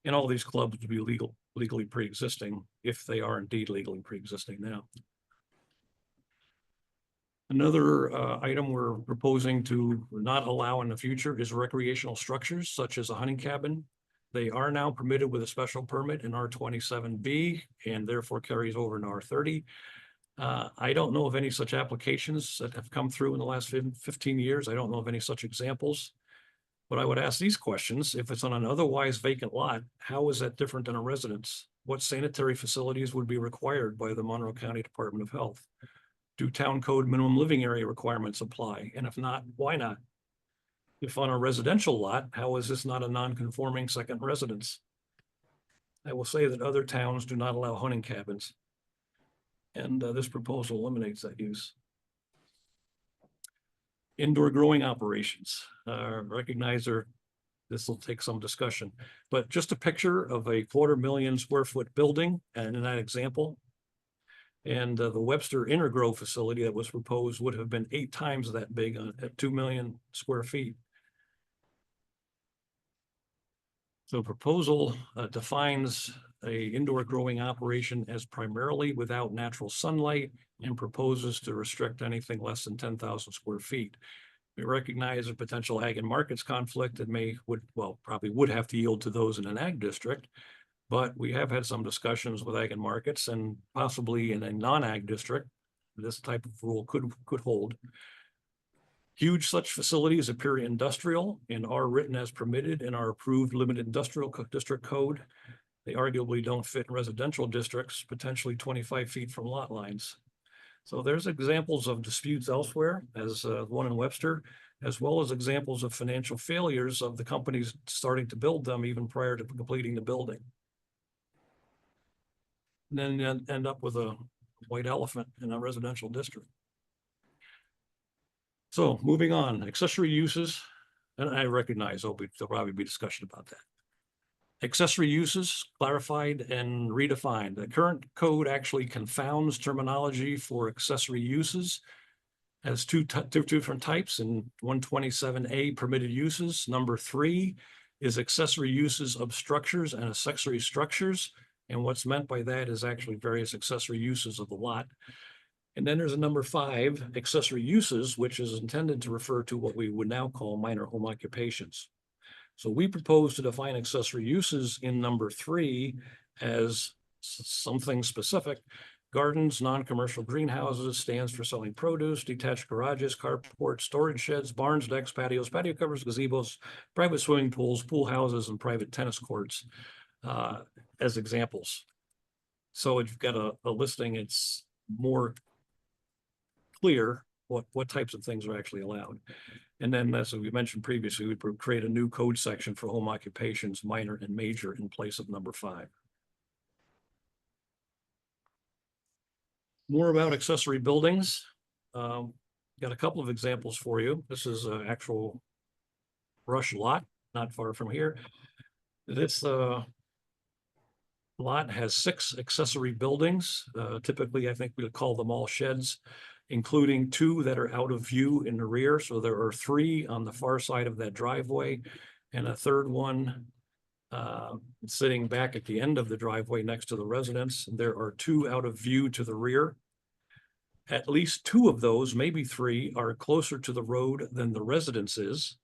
And all these clubs would be legally pre-existing if they are indeed legally pre-existing now. Another item we're proposing to not allow in the future is recreational structures such as a hunting cabin. They are now permitted with a special permit in R27B and therefore carries over in R30. I don't know of any such applications that have come through in the last 15 years. I don't know of any such examples. But I would ask these questions: if it's on an otherwise vacant lot, how is that different than a residence? What sanitary facilities would be required by the Monroe County Department of Health? Do town code minimum living area requirements apply? And if not, why not? If on a residential lot, how is this not a non-conforming second residence? I will say that other towns do not allow hunting cabins. And this proposal eliminates that use. Indoor growing operations, recognize this will take some discussion, but just a picture of a 250,000 square foot building, and in that example, and the Webster Intergrow facility that was proposed would have been 8 times that big at 2 million square feet. So proposal defines a indoor growing operation as primarily without natural sunlight and proposes to restrict anything less than 10,000 square feet. We recognize a potential ag and markets conflict that probably would have to yield to those in an ag district. But we have had some discussions with ag and markets, and possibly in a non-ag district, this type of rule could hold. Huge such facilities appear industrial and are written as permitted in our approved limited industrial district code. They arguably don't fit in residential districts, potentially 25 feet from lot lines. So there's examples of disputes elsewhere, as one in Webster, as well as examples of financial failures of the companies starting to build them even prior to completing the building. And then end up with a white elephant in a residential district. So moving on, accessory uses, and I recognize there'll probably be discussion about that. Accessory uses clarified and redefined. The current code actually confounds terminology for accessory uses as two different types. In 127A permitted uses, number 3 is accessory uses of structures and accessory structures. And what's meant by that is actually various accessory uses of the lot. And then there's a number 5, accessory uses, which is intended to refer to what we would now call minor home occupations. So we propose to define accessory uses in number 3 as something specific: gardens, non-commercial greenhouses, stands for selling produce, detached garages, carports, storage sheds, barns, decks, patios, patio covers, gazebos, private swimming pools, pool houses, and private tennis courts as examples. So if you've got a listing, it's more clear what types of things are actually allowed. And then, as we mentioned previously, we would create a new code section for home occupations, minor and major, in place of number 5. More about accessory buildings. Got a couple of examples for you. This is an actual brush lot, not far from here. This lot has 6 accessory buildings. Typically, I think we would call them all sheds, including 2 that are out of view in the rear. So there are 3 on the far side of that driveway, and a third one sitting back at the end of the driveway next to the residence. There are 2 out of view to the rear. At least 2 of those, maybe 3, are closer to the road than the residence is.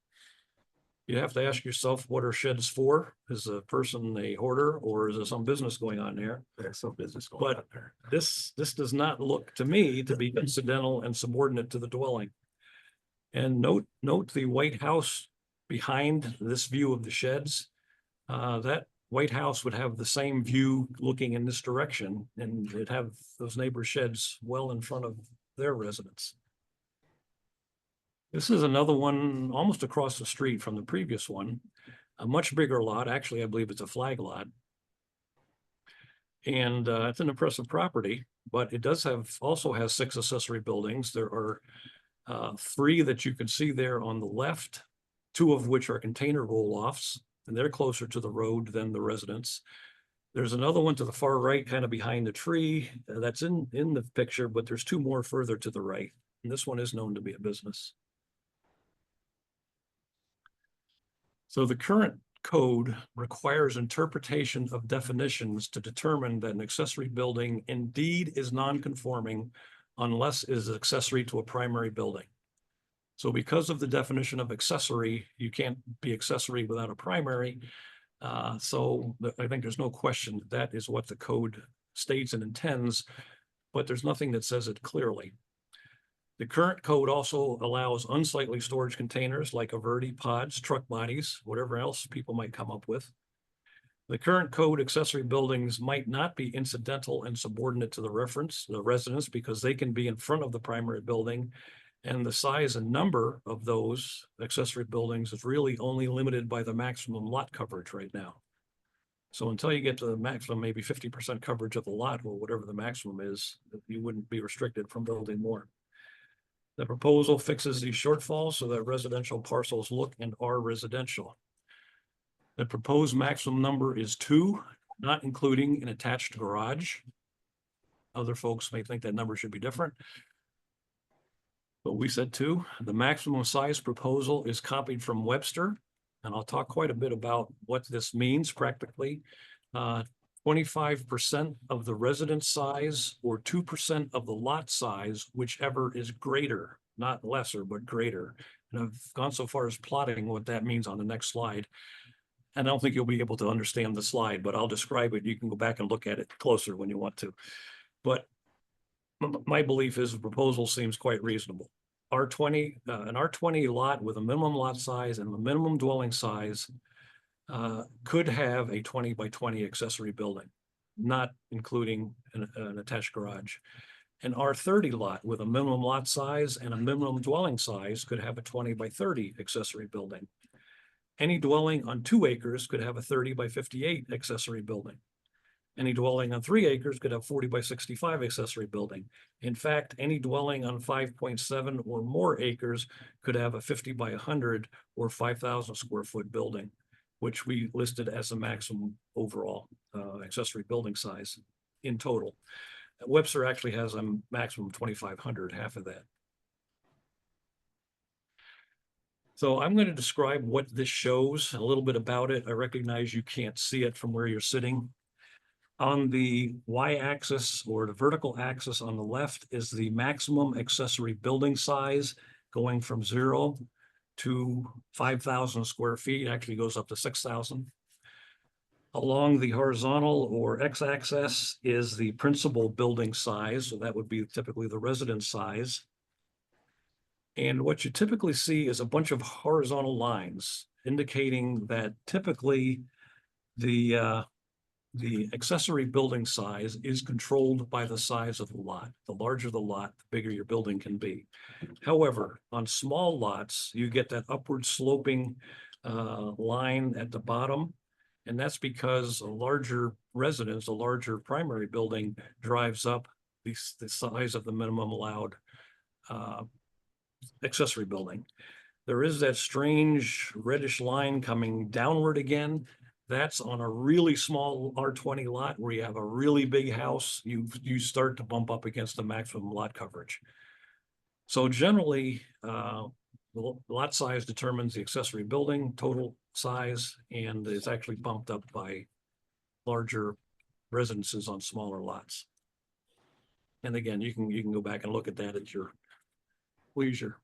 You have to ask yourself, what are sheds for? Is a person a hoarder or is there some business going on there? There's some business going But on there. this does not look to me to be incidental and subordinate to the dwelling. And note the White House behind this view of the sheds. That White House would have the same view looking in this direction, and it'd have those neighbor sheds well in front of their residence. This is another one almost across the street from the previous one, a much bigger lot. Actually, I believe it's a flag lot. And it's an impressive property, but it does also has 6 accessory buildings. There are 3 that you can see there on the left, 2 of which are container roll-offs, and they're closer to the road than the residence. There's another one to the far right, kind of behind the tree, that's in the picture, but there's 2 more further to the right. And this one is known to be a business. So the current code requires interpretation of definitions to determine that an accessory building indeed is non-conforming unless it is accessory to a primary building. So because of the definition of accessory, you can't be accessory without a primary. So I think there's no question that that is what the code states and intends, but there's nothing that says it clearly. The current code also allows unsightly storage containers like Averti pods, truck bodies, whatever else people might come up with. The current code accessory buildings might not be incidental and subordinate to the residence, because they can be in front of the primary building. And the size and number of those accessory buildings is really only limited by the maximum lot coverage right now. So until you get to the maximum, maybe 50% coverage of the lot or whatever the maximum is, you wouldn't be restricted from building more. The proposal fixes these shortfalls so that residential parcels look and are residential. The proposed maximum number is 2, not including an attached garage. Other folks may think that number should be different, but we said 2. The maximum size proposal is copied from Webster, and I'll talk quite a bit about what this means practically. 25% of the residence size or 2% of the lot size, whichever is greater, not lesser, but greater. And I've gone so far as plotting what that means on the next slide. And I don't think you'll be able to understand the slide, but I'll describe it. You can go back and look at it closer when you want to. But my belief is the proposal seems quite reasonable. An R20 lot with a minimum lot size and a minimum dwelling size could have a 20 by 20 accessory building, not including an attached garage. An R30 lot with a minimum lot size and a minimum dwelling size could have a 20 by 30 accessory building. Any dwelling on 2 acres could have a 30 by 58 accessory building. Any dwelling on 3 acres could have 40 by 65 accessory building. In fact, any dwelling on 5.7 or more acres could have a 50 by 100 or 5,000 square foot building, which we listed as a maximum overall accessory building size in total. Webster actually has a maximum 2,500, half of that. So I'm going to describe what this shows, a little bit about it. I recognize you can't see it from where you're sitting. On the y-axis or the vertical axis on the left is the maximum accessory building size, going from 0 to 5,000 square feet, actually goes up to 6,000. Along the horizontal or x-axis is the principal building size, so that would be typically the residence size. And what you typically see is a bunch of horizontal lines indicating that typically the accessory building size is controlled by the size of the lot. The larger the lot, the bigger your building can be. However, on small lots, you get that upward sloping line at the bottom. And that's because a larger residence, a larger primary building drives up the size of the minimum allowed accessory building. There is that strange reddish line coming downward again. That's on a really small R20 lot where you have a really big house, you start to bump up against the maximum lot coverage. So generally, the lot size determines the accessory building total size, and it's actually bumped up by larger residences on smaller lots. And again, you can go back and look at that at your leisure.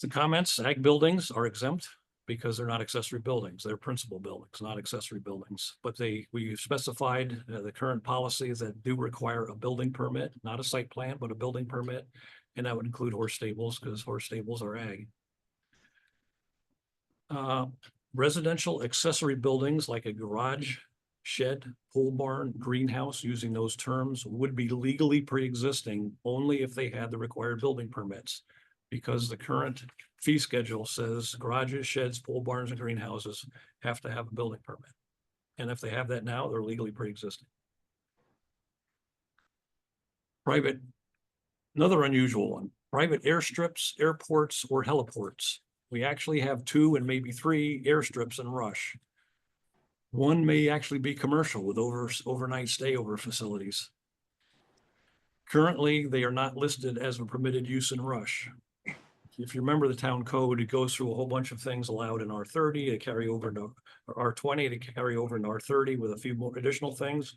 The comments, ag buildings are exempt because they're not accessory buildings. They're principal buildings, not accessory buildings. But we specified the current policies that do require a building permit, not a site plan, but a building permit. And that would include horse stables because horse stables are ag. Residential accessory buildings like a garage, shed, pole barn, greenhouse, using those terms, would be legally pre-existing only if they had the required building permits. Because the current fee schedule says garages, sheds, pole barns, and greenhouses have to have a building permit. And if they have that now, they're legally pre-existing. Private, another unusual one, private airstrips, airports, or heliports. We actually have 2 and maybe 3 airstrips in Rush. One may actually be commercial with overnight stay over facilities. Currently, they are not listed as a permitted use in Rush. If you remember the town code, it goes through a whole bunch of things allowed in R30 to carry over to R20 to carry over into R30 with a few more additional things.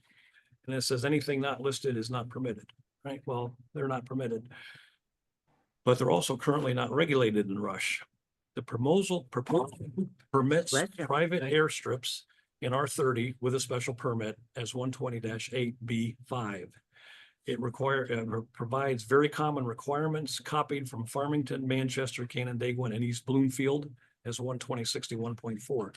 And it says anything not listed is not permitted, right? Well, they're not permitted. But they're also currently not regulated in Rush. The proposal permits Bless you. private airstrips in R30 with a special permit as 120-8B5. It provides very common requirements copied from Farmington, Manchester, Canandaigua, and East Bloomfield as 120-61.4.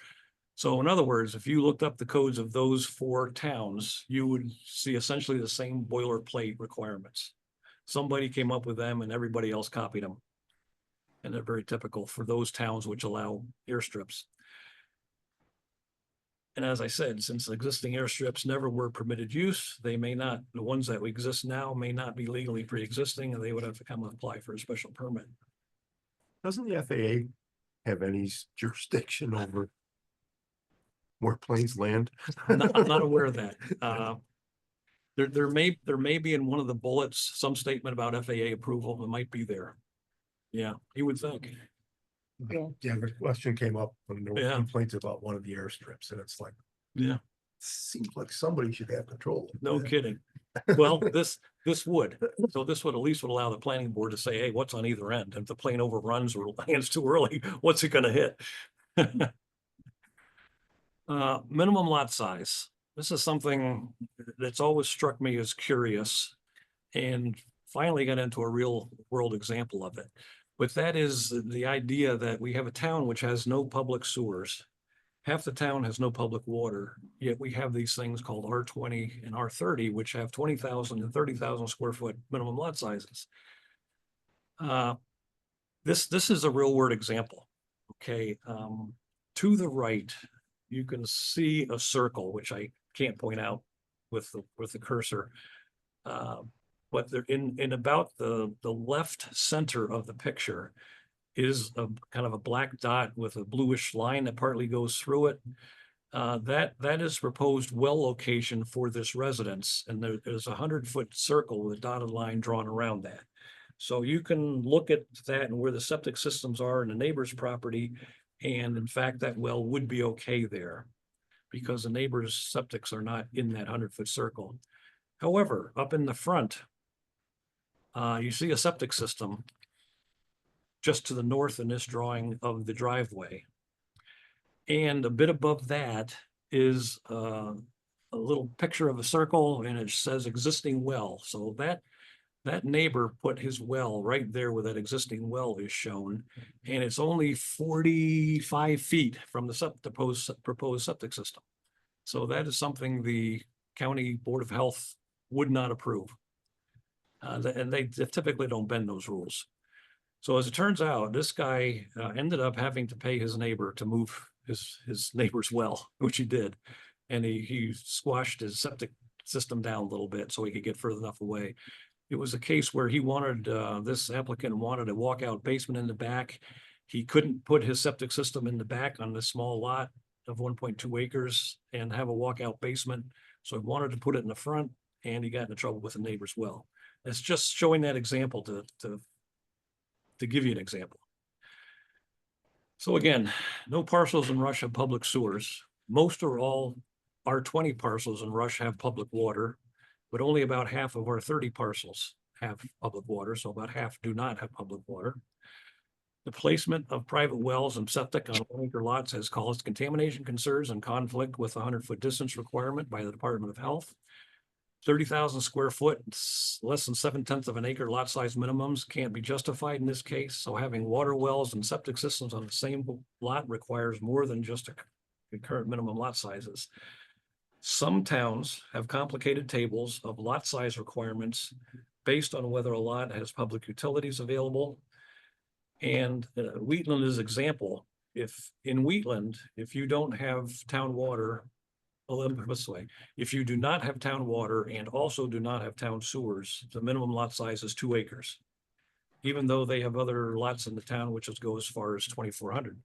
So in other words, if you looked up the codes of those 4 towns, you would see essentially the same boilerplate requirements. Somebody came up with them and everybody else copied them. And they're very typical for those towns which allow airstrips. And as I said, since existing airstrips never were permitted use, they may not, the ones that exist now may not be legally pre-existing, and they would have to come and apply for a special permit. Doesn't the FAA have any jurisdiction over where planes land? I'm not aware of that. There may be in one of the bullets, some statement about FAA approval. It might be there. Yeah, you would think. Yeah. Yeah, the question came up when there were Yeah. complaints about one of the airstrips, and it's like, Yeah, seems like somebody should have control. of no that. kidding. Well, this would, so this would at least would allow the planning board to say, hey, what's on either end? If the plane overruns or lands too early, what's it gonna hit? Minimum lot size. This is something that's always struck me as curious and finally got into a real world example of it. But that is the idea that we have a town which has no public sewers. Half the town has no public water, yet we have these things called R20 and R30, which have 20,000 and 30,000 square foot minimum lot sizes. This is a real world example. Okay, to the right, you can see a circle, which I can't point out with the cursor. But they're in about the left center of the picture is a kind of a black dot with a bluish line that partly goes through it. That is proposed well location for this residence, and there's a 100-foot circle with a dotted line drawn around that. So you can look at that and where the septic systems are in the neighbor's property, and in fact, that well would be okay there because the neighbor's septics are not in that 100-foot circle. However, up in the front, you see a septic system just to the north in this drawing of the driveway. And a bit above that is a little picture of a circle, and it says existing well. So that neighbor put his well right there where that existing well is shown. And it's only 45 feet from the proposed septic system. So that is something the County Board of Health would not approve. And they typically don't bend those rules. So as it turns out, this guy ended up having to pay his neighbor to move his neighbor's well, which he did. And he squashed his septic system down a little bit so he could get further enough away. It was a case where he wanted, this applicant wanted a walkout basement in the back. He couldn't put his septic system in the back on this small lot of 1.2 acres and have a walkout basement. So he wanted to put it in the front, and he got into trouble with the neighbor's well. It's just showing that example to give you an example. So again, no parcels in Rush have public sewers. Most or all R20 parcels in Rush have public water, but only about half of our 30 parcels have public water. So about half do not have public water. The placement of private wells and septic on 1 acre lots has caused contamination concerns and conflict with a 100-foot distance requirement by the Department of Health. 30,000 square foot, less than 7/10 of an acre lot size minimums can't be justified in this case. So having water wells and septic systems on the same lot requires more than just the current minimum lot sizes. Some towns have complicated tables of lot size requirements based on whether a lot has public utilities available. And Wheatland is example. If in Wheatland, if you don't have town water, well, let me put it this way, if you do not have town water and also do not have town sewers, the minimum lot size is 2 acres. Even though they have other lots in the town, which go as far as 2,400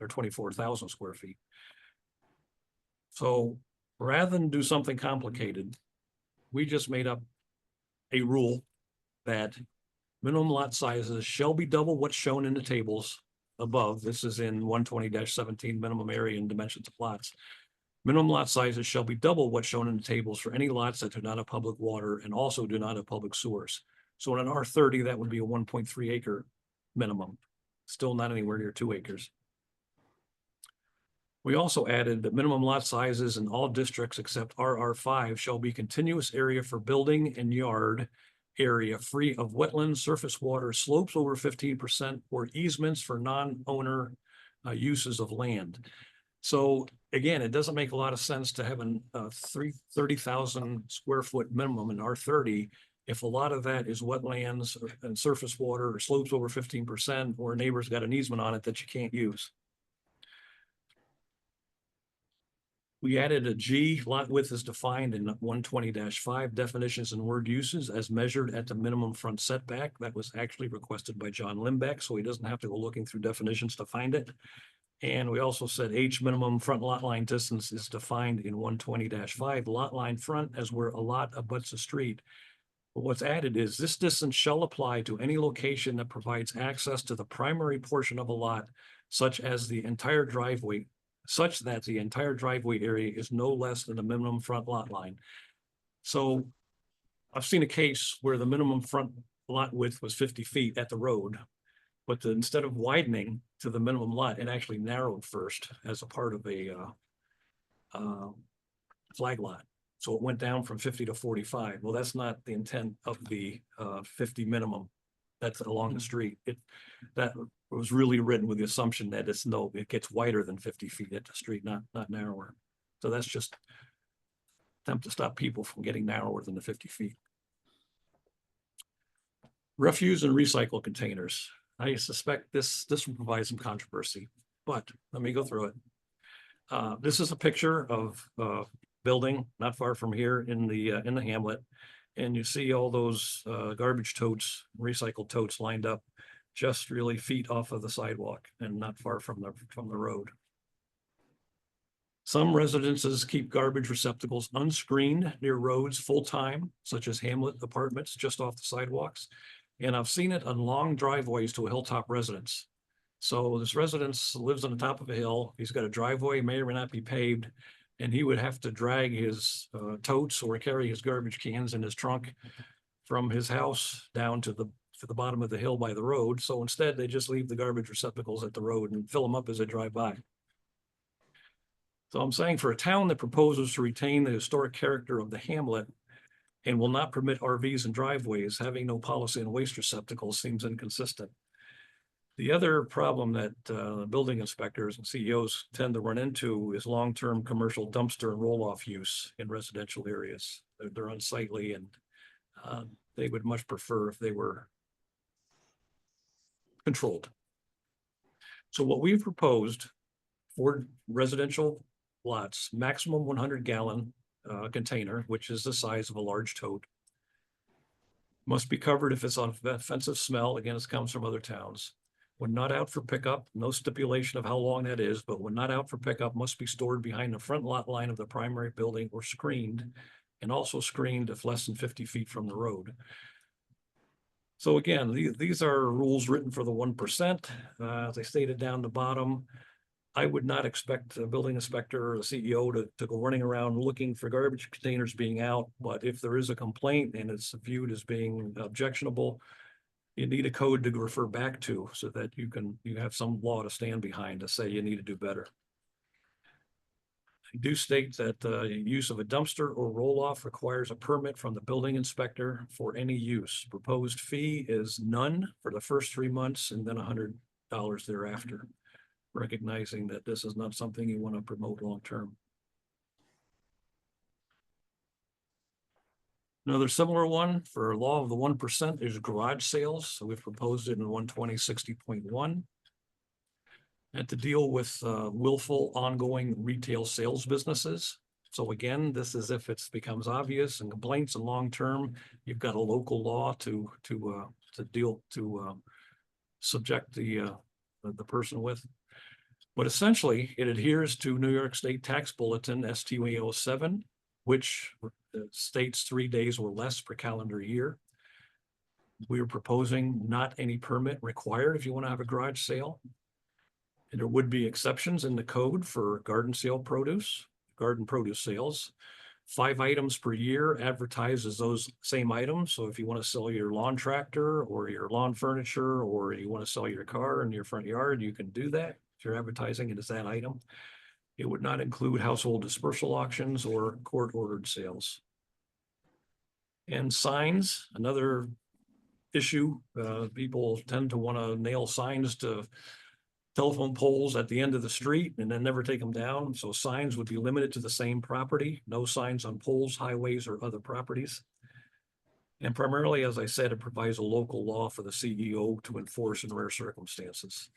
or 24,000 square feet. So rather than do something complicated, we just made up a rule that minimum lot sizes shall be double what's shown in the tables above. This is in 120-17 minimum area and dimensions of lots. Minimum lot sizes shall be double what's shown in the tables for any lots that do not have public water and also do not have public sewers. So in an R30, that would be a 1.3 acre minimum, still not anywhere near 2 acres. We also added that minimum lot sizes in all districts except RR5 shall be continuous area for building and yard area free of wetlands, surface water, slopes over 15%, or easements for non-owner uses of land. So again, it doesn't make a lot of sense to have a 30,000 square foot minimum in R30 if a lot of that is wetlands and surface water or slopes over 15%, or a neighbor's got an easement on it that you can't use. We added a G, lot width is defined in 120-5 definitions and word uses as measured at the minimum front setback. That was actually requested by John Limbeck, so he doesn't have to go looking through definitions to find it. And we also said H minimum front lot line distance is defined in 120-5 lot line front as where a lot abuts a street. But what's added is this distance shall apply to any location that provides access to the primary portion of a lot, such that the entire driveway area is no less than the minimum front lot line. So I've seen a case where the minimum front lot width was 50 feet at the road, but instead of widening to the minimum lot, it actually narrowed first as a part of a flag lot. So it went down from 50 to 45. Well, that's not the intent of the 50 minimum that's along the street. That was really written with the assumption that it gets wider than 50 feet at the street, not narrower. So that's just attempt to stop people from getting narrower than the 50 feet. Refuse and recycle containers. I suspect this will provide some controversy, but let me go through it. This is a picture of a building not far from here in the hamlet. And you see all those garbage totes, recycled totes lined up just really feet off of the sidewalk and not far from the road. Some residences keep garbage receptacles unscreened near roads full-time, such as Hamlet Apartments just off the sidewalks. And I've seen it on long driveways to a hilltop residence. So this residence lives on the top of a hill. He's got a driveway, may or may not be paved, and he would have to drag his totes or carry his garbage cans in his trunk from his house down to the bottom of the hill by the road. So instead, they just leave the garbage receptacles at the road and fill them up as they drive by. So I'm saying for a town that proposes to retain the historic character of the hamlet and will not permit RVs and driveways, having no policy on waste receptacles seems inconsistent. The other problem that building inspectors and CEOs tend to run into is long-term commercial dumpster and roll-off use in residential areas. They're unsightly, and they would much prefer if they were controlled. So what we've proposed for residential lots, maximum 100-gallon container, which is the size of a large tote, must be covered if it's on offensive smell. Again, it comes from other towns. When not out for pickup, no stipulation of how long that is, but when not out for pickup, must be stored behind the front lot line of the primary building or screened, and also screened if less than 50 feet from the road. So again, these are rules written for the 1%. As I stated down the bottom, I would not expect a building inspector or the CEO to go running around looking for garbage containers being out. But if there is a complaint and it's viewed as being objectionable, you need a code to refer back to so that you have some law to stand behind to say you need to do better. I do state that use of a dumpster or roll-off requires a permit from the building inspector for any use. Proposed fee is none for the first 3 months and then $100 thereafter, recognizing that this is not something you want to promote long-term. Another similar one for law of the 1% is garage sales. So we've proposed it in 12060.1. And to deal with willful ongoing retail sales businesses. So again, this is if it becomes obvious and complaints and long-term, you've got a local law to subject the person with. But essentially, it adheres to New York State Tax Bulletin STW 07, which states 3 days or less per calendar year. We are proposing not any permit required if you want to have a garage sale. And there would be exceptions in the code for garden produce sales. 5 items per year advertised as those same items. So if you want to sell your lawn tractor or your lawn furniture, or you want to sell your car in your front yard, you can do that. If you're advertising it as that item. It would not include household dispersal auctions or court-ordered sales. And signs, another issue. People tend to want to nail signs to telephone poles at the end of the street and then never take them down. So signs would be limited to the same property, no signs on poles, highways, or other properties. And primarily, as I said, it provides a local law for the CEO to enforce in rare circumstances.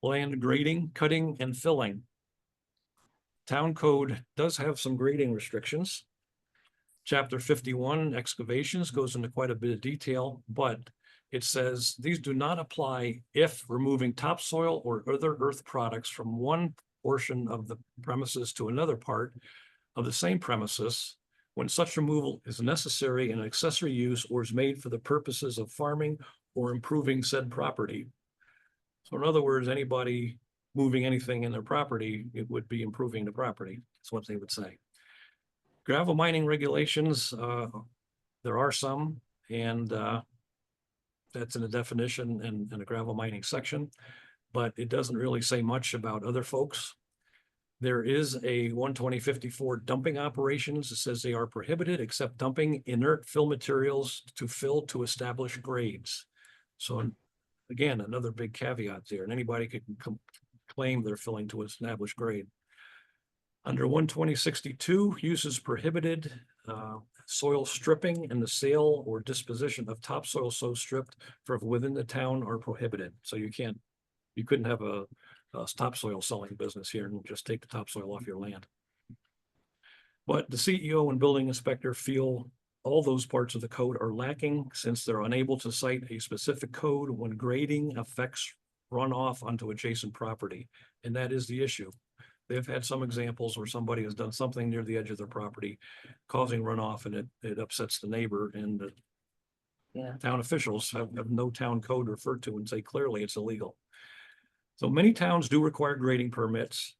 Land grading, cutting, and filling. Town code does have some grading restrictions. Chapter 51, excavations, goes into quite a bit of detail, but it says these do not apply if removing topsoil or other earth products from one portion of the premises to another part of the same premises, when such removal is necessary in accessory use or is made for the purposes of farming or improving said property. So in other words, anybody moving anything in their property, it would be improving the property. That's what they would say. Gravel mining regulations, there are some, and that's in the definition in the gravel mining section, but it doesn't really say much about other folks. There is a 12054 dumping operations. It says they are prohibited except dumping inert fill materials to fill to establish grades. So again, another big caveat there, and anybody could claim they're filling to establish grade. Under 12062, uses prohibited, soil stripping and the sale or disposition of topsoil so stripped from within the town are prohibited. So you couldn't have a topsoil selling business here and just take the topsoil off your land. But the CEO and building inspector feel all those parts of the code are lacking since they're unable to cite a specific code when grading affects runoff onto adjacent property. And that is the issue. They've had some examples where somebody has done something near the edge of their property causing runoff, and it upsets the neighbor, and the town officials have no town code referred to and say clearly it's illegal. So many towns do require grading permits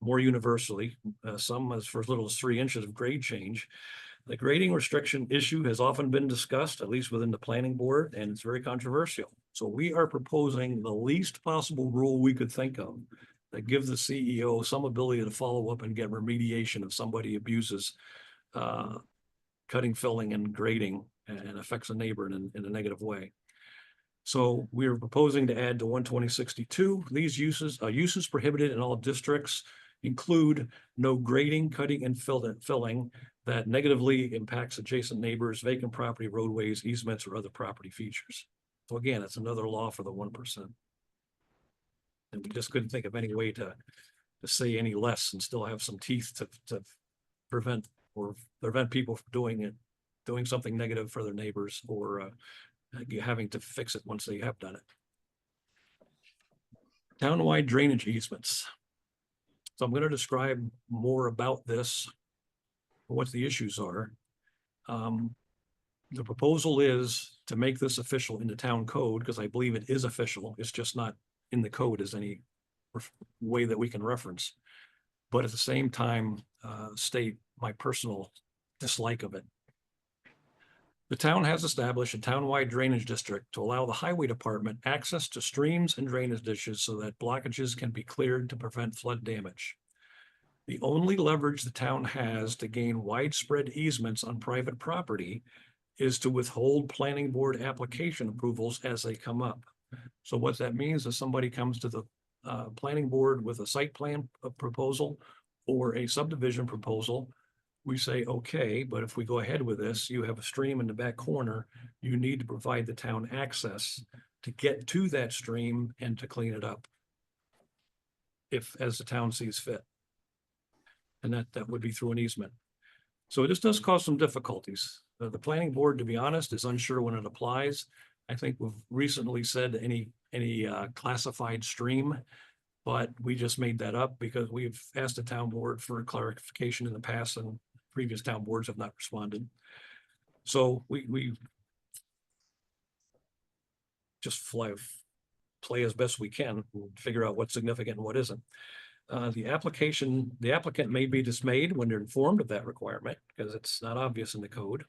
more universally, some as for as little as 3 inches of grade change. The grading restriction issue has often been discussed, at least within the planning board, and it's very controversial. So we are proposing the least possible rule we could think of that gives the CEO some ability to follow up and get remediation if somebody abuses cutting, filling, and grading and affects a neighbor in a negative way. So we are proposing to add to 12062, these uses prohibited in all districts include no grading, cutting, and filling that negatively impacts adjacent neighbors, vacant property, roadways, easements, or other property features. So again, it's another law for the 1%. And we just couldn't think of any way to say any less and still have some teeth to prevent people from doing something negative for their neighbors, or having to fix it once they have done it. Townwide drainage easements. So I'm going to describe more about this, what the issues are. The proposal is to make this official in the town code, because I believe it is official. It's just not in the code as any way that we can reference. But at the same time, state my personal dislike of it. The town has established a townwide drainage district to allow the highway department access to streams and drainage ditches so that blockages can be cleared to prevent flood damage. The only leverage the town has to gain widespread easements on private property is to withhold planning board application approvals as they come up. So what that means is somebody comes to the planning board with a site plan proposal or a subdivision proposal. We say, okay, but if we go ahead with this, you have a stream in the back corner, you need to provide the town access to get to that stream and to clean it up, if, as the town sees fit. And that would be through an easement. So this does cause some difficulties. The planning board, to be honest, is unsure when it applies. I think we've recently said any classified stream, but we just made that up because we've asked the town board for clarification in the past and previous town boards have not responded. So we just play as best we can, and figure out what's significant and what isn't. The applicant may be dismayed when they're informed of that requirement because it's not obvious in the code.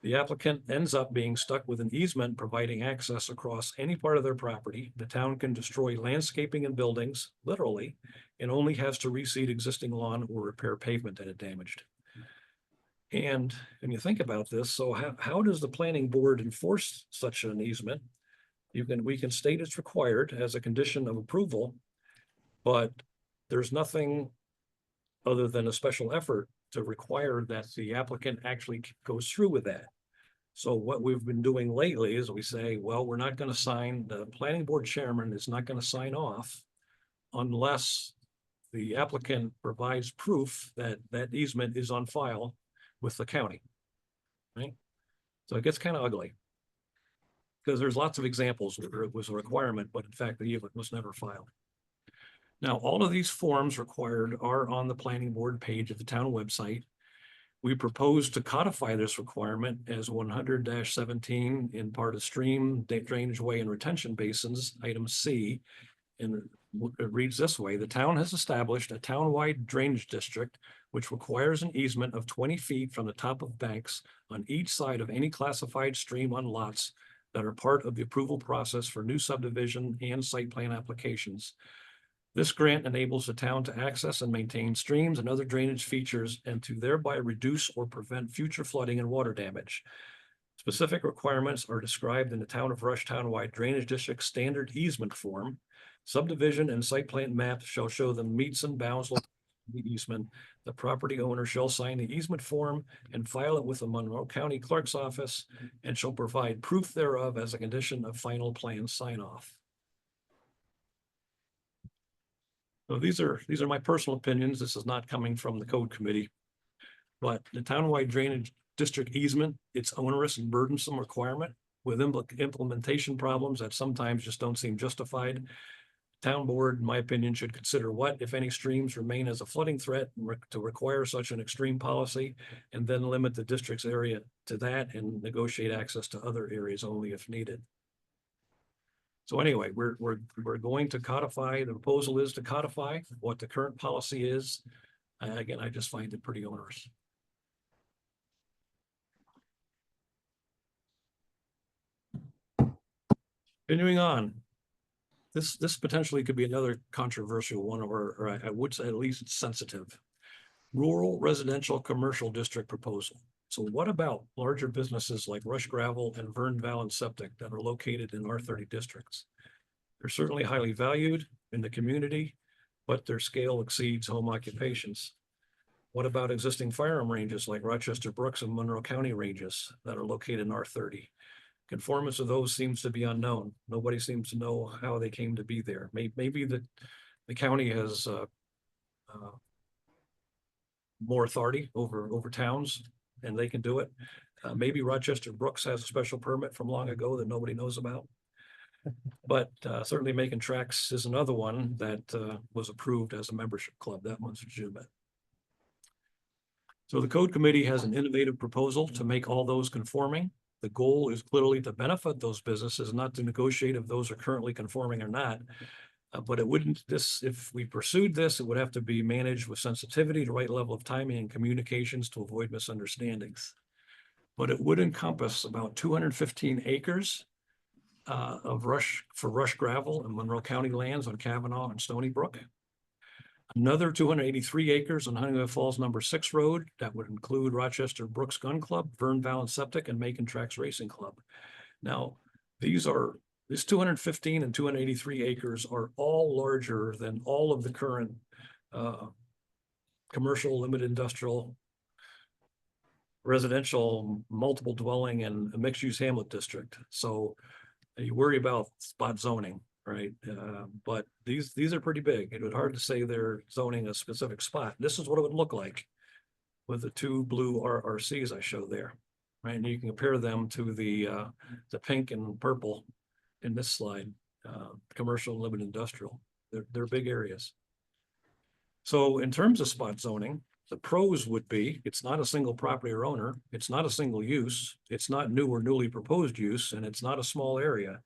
The applicant ends up being stuck with an easement providing access across any part of their property. The town can destroy landscaping and buildings, literally, and only has to reseed existing lawn or repair pavement that it damaged. And when you think about this, so how does the planning board enforce such an easement? We can state it's required as a condition of approval, but there's nothing other than a special effort to require that the applicant actually goes through with that. So what we've been doing lately is we say, well, we're not going to sign, the planning board chairman is not going to sign off unless the applicant provides proof that that easement is on file with the county, right? So it gets kind of ugly because there's lots of examples where it was a requirement, but in fact, the easement was never filed. Now, all of these forms required are on the planning board page of the town website. We propose to codify this requirement as 100-17 in part of stream, drainage way and retention basins, item C. And it reads this way: the town has established a townwide drainage district which requires an easement of 20 feet from the top of banks on each side of any classified stream on lots that are part of the approval process for new subdivision and site plan applications. This grant enables the town to access and maintain streams and other drainage features and to thereby reduce or prevent future flooding and water damage. Specific requirements are described in the Town of Rush Townwide Drainage District Standard Easement Form. Subdivision and site plan maps shall show the meets and bounds of the easement. The property owner shall sign the easement form and file it with the Monroe County Clerk's Office and shall provide proof thereof as a condition of final plan sign-off. So these are my personal opinions. This is not coming from the code committee. But the townwide drainage district easement, it's onerous and burdensome requirement with implementation problems that sometimes just don't seem justified. Town board, in my opinion, should consider what, if any, streams remain as a flooding threat to require such an extreme policy, and then limit the district's area to that and negotiate access to other areas only if needed. So anyway, we're going to codify, the proposal is to codify what the current policy is. Again, I just find it pretty onerous. Continuing on. This potentially could be another controversial one, or I would say at least it's sensitive. Rural residential commercial district proposal. So what about larger businesses like Rush Gravel and Vern Valley Septic that are located in R30 districts? They're certainly highly valued in the community, but their scale exceeds home occupations. What about existing firearm ranges like Rochester Brooks and Monroe County ranges that are located in R30? Conformance of those seems to be unknown. Nobody seems to know how they came to be there. Maybe the county has more authority over towns and they can do it. Maybe Rochester Brooks has a special permit from long ago that nobody knows about. But certainly Macon Tracks is another one that was approved as a membership club. That one's legitimate. So the code committee has an innovative proposal to make all those conforming. The goal is clearly to benefit those businesses, not to negotiate if those are currently conforming or not. But it wouldn't, if we pursued this, it would have to be managed with sensitivity, the right level of timing and communications to avoid misunderstandings. but it would encompass about 215 acres of rush gravel and Monroe County lands on Kavanaugh and Stony Brook. Another 283 acres on Honeywell Falls #6 Road. That would include Rochester Brooks Gun Club, Vern Valley Septic, and Macon Tracks Racing Club. Now, this 215 and 283 acres are all larger than all of the current commercial, limited industrial, residential, multiple dwelling, and a mixed-use hamlet district. So you worry about spot zoning, right? But these are pretty big. It would hard to say they're zoning a specific spot. This is what it would look like with the two blue RRCs I show there, right? And you can compare them to the pink and purple in this slide, commercial, limited industrial. They're big areas. So in terms of spot zoning, the pros would be, it's not a single property or owner, it's not a single use, it's not new or newly proposed use, and it's not a small area.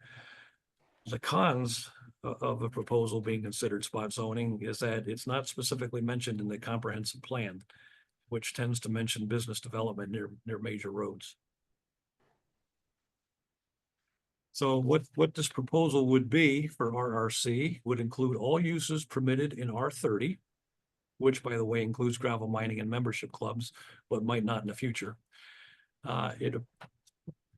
The cons of the proposal being considered spot zoning is that it's not specifically mentioned in the comprehensive plan, which tends to mention business development near major roads. So what this proposal would be for RRC would include all uses permitted in R30, which, by the way, includes gravel mining and membership clubs, but might not in the future.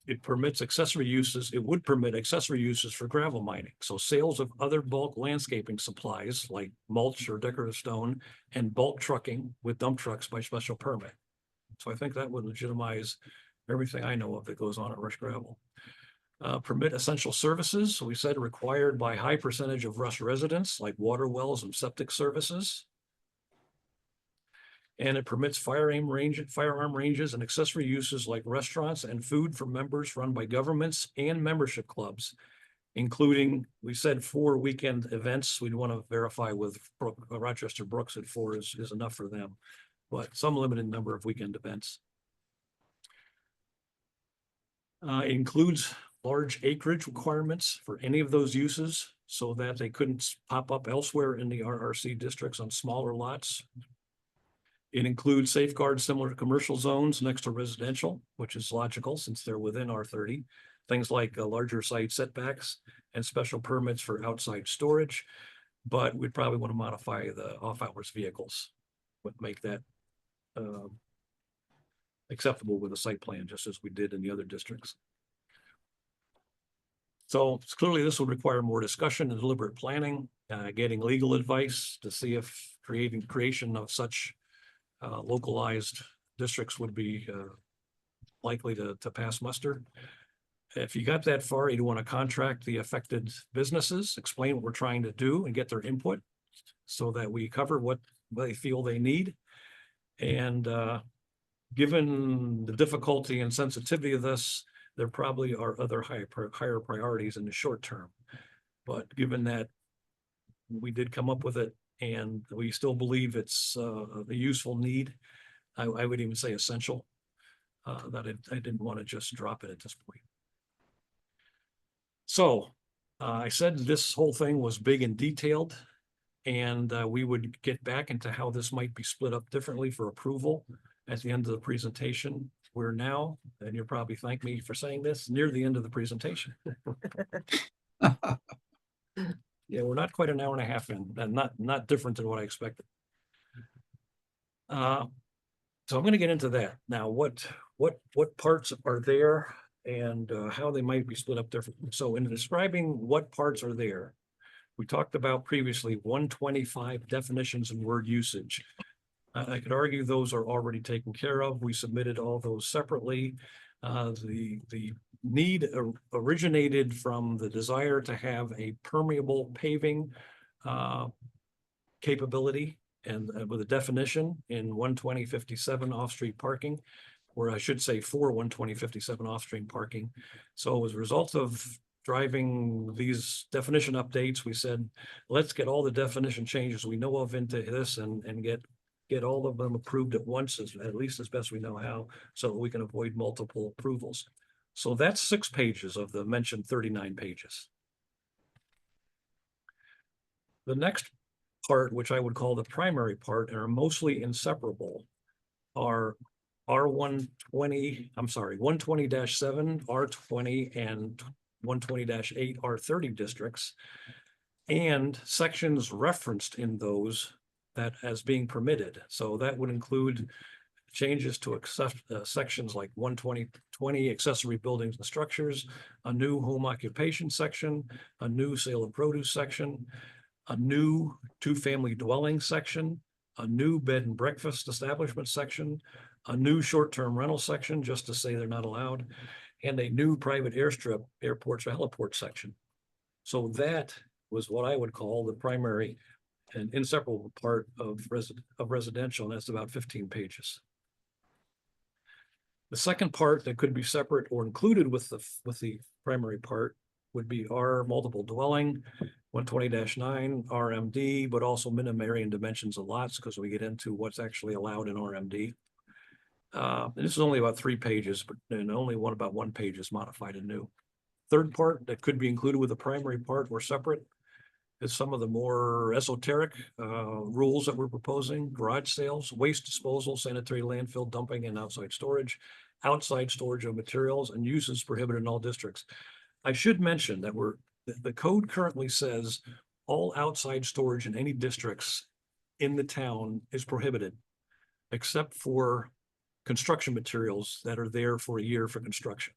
It permits accessory uses. It would permit accessory uses for gravel mining. So sales of other bulk landscaping supplies like mulch or decorative stone, and bulk trucking with dump trucks by special permit. So I think that would legitimize everything I know of that goes on at Rush Gravel. Permit essential services. So we said required by high percentage of Rush residents, like water wells and septic services. And it permits firearm ranges and accessory uses like restaurants and food for members run by governments and membership clubs, including, we said 4 weekend events. We'd want to verify with Rochester Brooks that 4 is enough for them, but some limited number of weekend events. Includes large acreage requirements for any of those uses so that they couldn't pop up elsewhere in the RRC districts on smaller lots. It includes safeguards similar to commercial zones next to residential, which is logical since they're within R30. Things like larger site setbacks and special permits for outside storage. But we'd probably want to modify the off-hours vehicles, would make that acceptable with a site plan, just as we did in the other districts. So clearly this would require more discussion and deliberate planning, getting legal advice to see if creation of such localized districts would be likely to pass muster. If you got that far, you'd want to contract the affected businesses, explain what we're trying to do and get their input so that we cover what they feel they need. And given the difficulty and sensitivity of this, there probably are other higher priorities in the short term. But given that we did come up with it and we still believe it's a useful need, I would even say essential, that I didn't want to just drop it at this point. So I said this whole thing was big and detailed, and we would get back into how this might be split up differently for approval at the end of the presentation. We're now, and you'll probably thank me for saying this, near the end of the presentation. Yeah, we're not quite an hour and a half in, and not different than what I expected. So I'm going to get into that now. What parts are there and how they might be split up differently. So in describing what parts are there, we talked about previously 125 definitions and word usage. I could argue those are already taken care of. We submitted all those separately. The need originated from the desire to have a permeable paving capability and with a definition in 12057 off-street parking, or I should say for 12057 off-street parking. So as a result of driving these definition updates, we said, let's get all the definition changes we know of into this and get all of them approved at once, at least as best we know how, so that we can avoid multiple approvals. So that's 6 pages of the mentioned 39 pages. The next part, which I would call the primary part, and are mostly inseparable, are R120, I'm sorry, 120-7, R20 and 120-8, R30 districts. And sections referenced in those that as being permitted. So that would include changes to sections like 120 accessory buildings and structures, a new home occupation section, a new sale of produce section, a new two-family dwelling section, a new bed and breakfast establishment section, a new short-term rental section, just to say they're not allowed, and a new private airstrip, airports or heliport section. So that was what I would call the primary and inseparable part of residential, and that's about 15 pages. The second part that could be separate or included with the primary part would be our multiple dwelling, 120-9 RMD, but also minimum area and dimensions of lots, because we get into what's actually allowed in RMD. This is only about 3 pages, but and only about 1 page is modified and new. Third part that could be included with the primary part or separate is some of the more esoteric rules that we're proposing: garage sales, waste disposal, sanitary landfill dumping, and outside storage of materials and uses prohibited in all districts. I should mention that the code currently says all outside storage in any districts in the town is prohibited, except for construction materials that are there for a year for construction.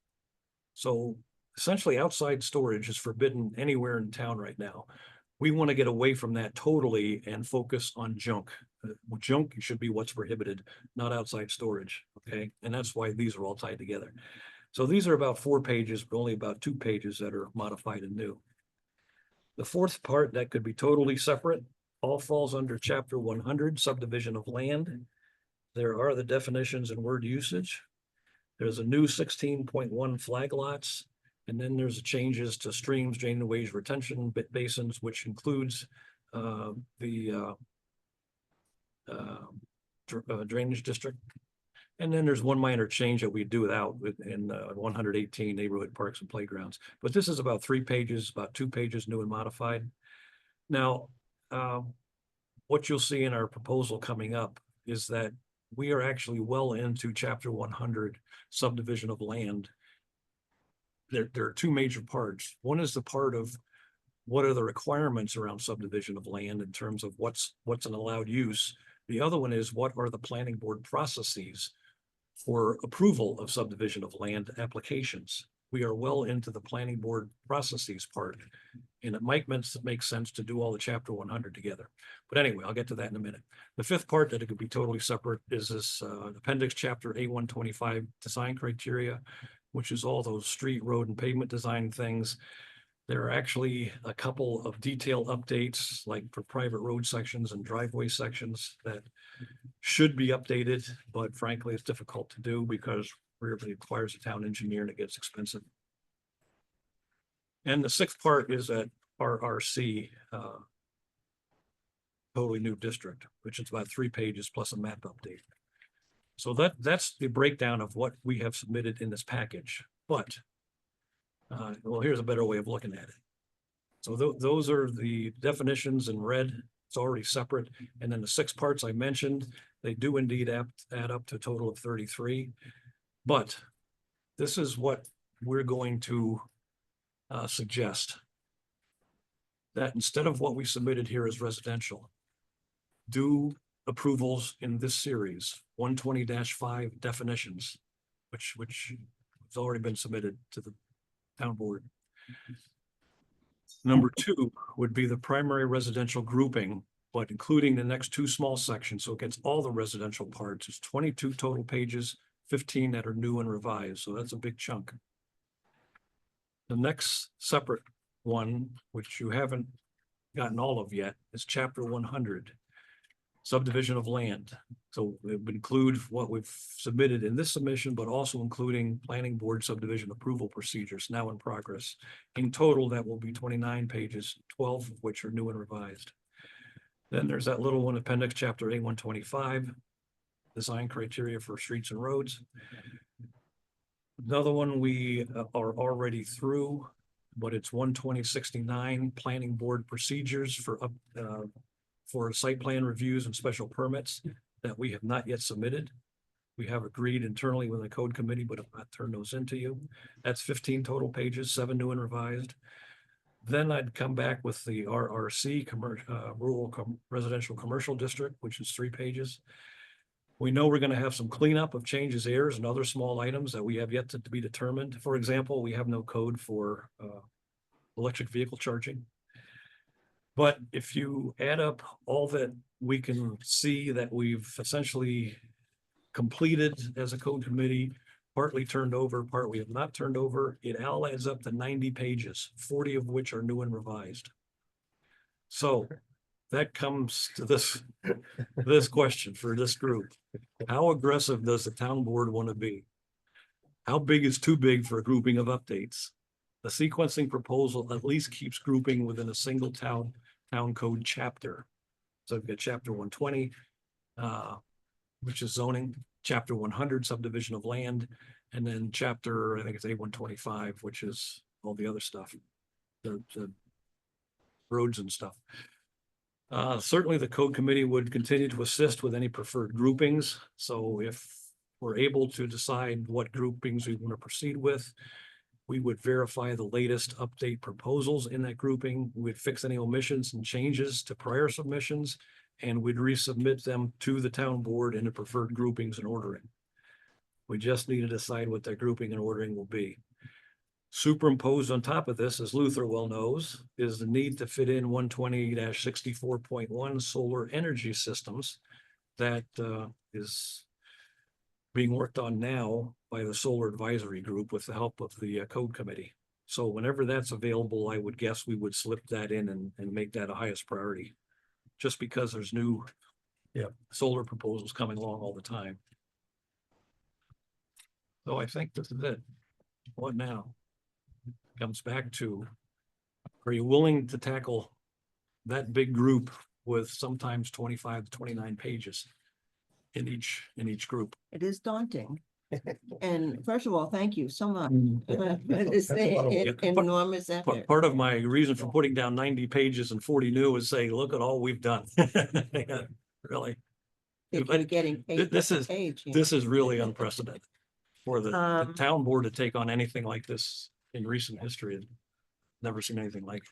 So essentially outside storage is forbidden anywhere in town right now. We want to get away from that totally and focus on junk. Junk should be what's prohibited, not outside storage, okay? And that's why these are all tied together. So these are about 4 pages, but only about 2 pages that are modified and new. The fourth part that could be totally separate all falls under chapter 100, subdivision of land. There are the definitions and word usage. There's a new 16.1 flag lots. And then there's changes to streams, drainage ways, retention basins, which includes the drainage district. And then there's one minor change that we do without in 118 neighborhood parks and playgrounds. But this is about 3 pages, about 2 pages new and modified. Now, what you'll see in our proposal coming up is that we are actually well into chapter 100, subdivision of land. There are 2 major parts. One is the part of what are the requirements around subdivision of land in terms of what's an allowed use. The other one is what are the planning board processes for approval of subdivision of land applications. We are well into the planning board processes part, and it might make sense to do all the chapter 100 together. But anyway, I'll get to that in a minute. The fifth part that it could be totally separate is this appendix chapter A125 design criteria, which is all those street, road, and pavement design things. There are actually a couple of detail updates, like for private road sections and driveway sections, that should be updated, but frankly, it's difficult to do because it requires a town engineer and it gets expensive. And the 6th part is that RRC, totally new district, which is about 3 pages plus a map update. So that's the breakdown of what we have submitted in this package. But, well, here's a better way of looking at it. So those are the definitions in red. It's already separate. And then the 6 parts I mentioned, they do indeed add up to a total of 33. But this is what we're going to suggest. That instead of what we submitted here as residential, do approvals in this series, 120-5 definitions, which has already been submitted to the town board. Number 2 would be the primary residential grouping, but including the next 2 small sections. So it gets all the residential parts. It's 22 total pages, 15 that are new and revised. So that's a big chunk. The next separate one, which you haven't gotten all of yet, is chapter 100. Subdivision of land. So it would include what we've submitted in this submission, but also including planning board subdivision approval procedures now in progress. In total, that will be 29 pages, 12 of which are new and revised. Then there's that little one, appendix chapter A125, design criteria for streets and roads. Another one we are already through, but it's 12069 planning board procedures for site plan reviews and special permits that we have not yet submitted. we have agreed internally with the code committee, but have not turned those into you. That's 15 total pages, 7 new and revised. Then I'd come back with the RRC, residential commercial district, which is 3 pages. We know we're gonna have some cleanup of changes, errors, and other small items that we have yet to be determined. For example, we have no code for electric vehicle charging. But if you add up all that we can see that we've essentially completed as a code committee, partly turned over, part we have not turned over, it all adds up to 90 pages, 40 of which are new and revised. So that comes to this question for this group. How aggressive does the town board want to be? How big is too big for a grouping of updates? The sequencing proposal at least keeps grouping within a single town code chapter. So we've got chapter 120, which is zoning, chapter 100 subdivision of land, and then chapter, I think it's A125, which is all the other stuff, the roads and stuff. Certainly the code committee would continue to assist with any preferred groupings. So if we're able to decide what groupings we want to proceed with, we would verify the latest update proposals in that grouping. We'd fix any omissions and changes to prior submissions, and we'd resubmit them to the town board in the preferred groupings and ordering. We just need to decide what that grouping and ordering will be. Superimposed on top of this, as Luther well knows, is the need to fit in 120-64.1 solar energy systems that is being worked on now by the Solar Advisory Group with the help of the code committee. So whenever that's available, I would guess we would slip that in and make that a highest priority, just because there's new solar proposals coming along all the time. So I think this is it. What now? Comes back to, are you willing to tackle that big group with sometimes 25 to 29 pages in each group? It is daunting. And first of all, thank you so much. It's That's a lot of an work. enormous effort. Part of my reason for putting down 90 pages and 40 new is saying, look at all we've done. Yeah, really, If but you're getting paid this per is- page, yeah. this is really unprecedented for the Um, town board to take on anything like this in recent history. I've never seen anything like it.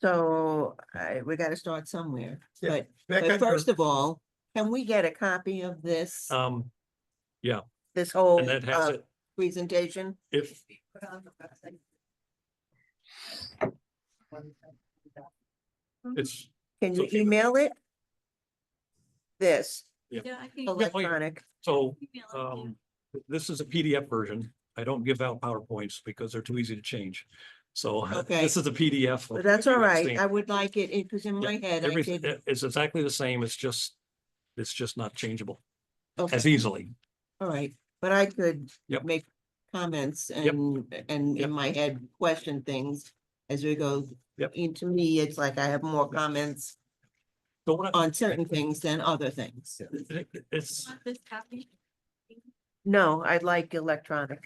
So we gotta start somewhere, Yeah. but first of all, can we get a copy of this, this whole And that has it, presentation? if, Put on the website. it's, Can So you if you- email it? This Yeah, I can. electronic, so, email it to you. this is a PDF version. I don't give out PowerPoints because they're too easy to change. So Okay. this is a PDF. but that's all right. Stamp. I would like it, because in my head, I Everything, did. it's exactly the same. It's just not changeable Okay. as easily. All right, but I could Yep. make comments Yep. and Yep. in my head question things as we go. Yep. And to me, it's like I have more comments So what on certain things than other things. it's Want this copy? No, I'd like electronic.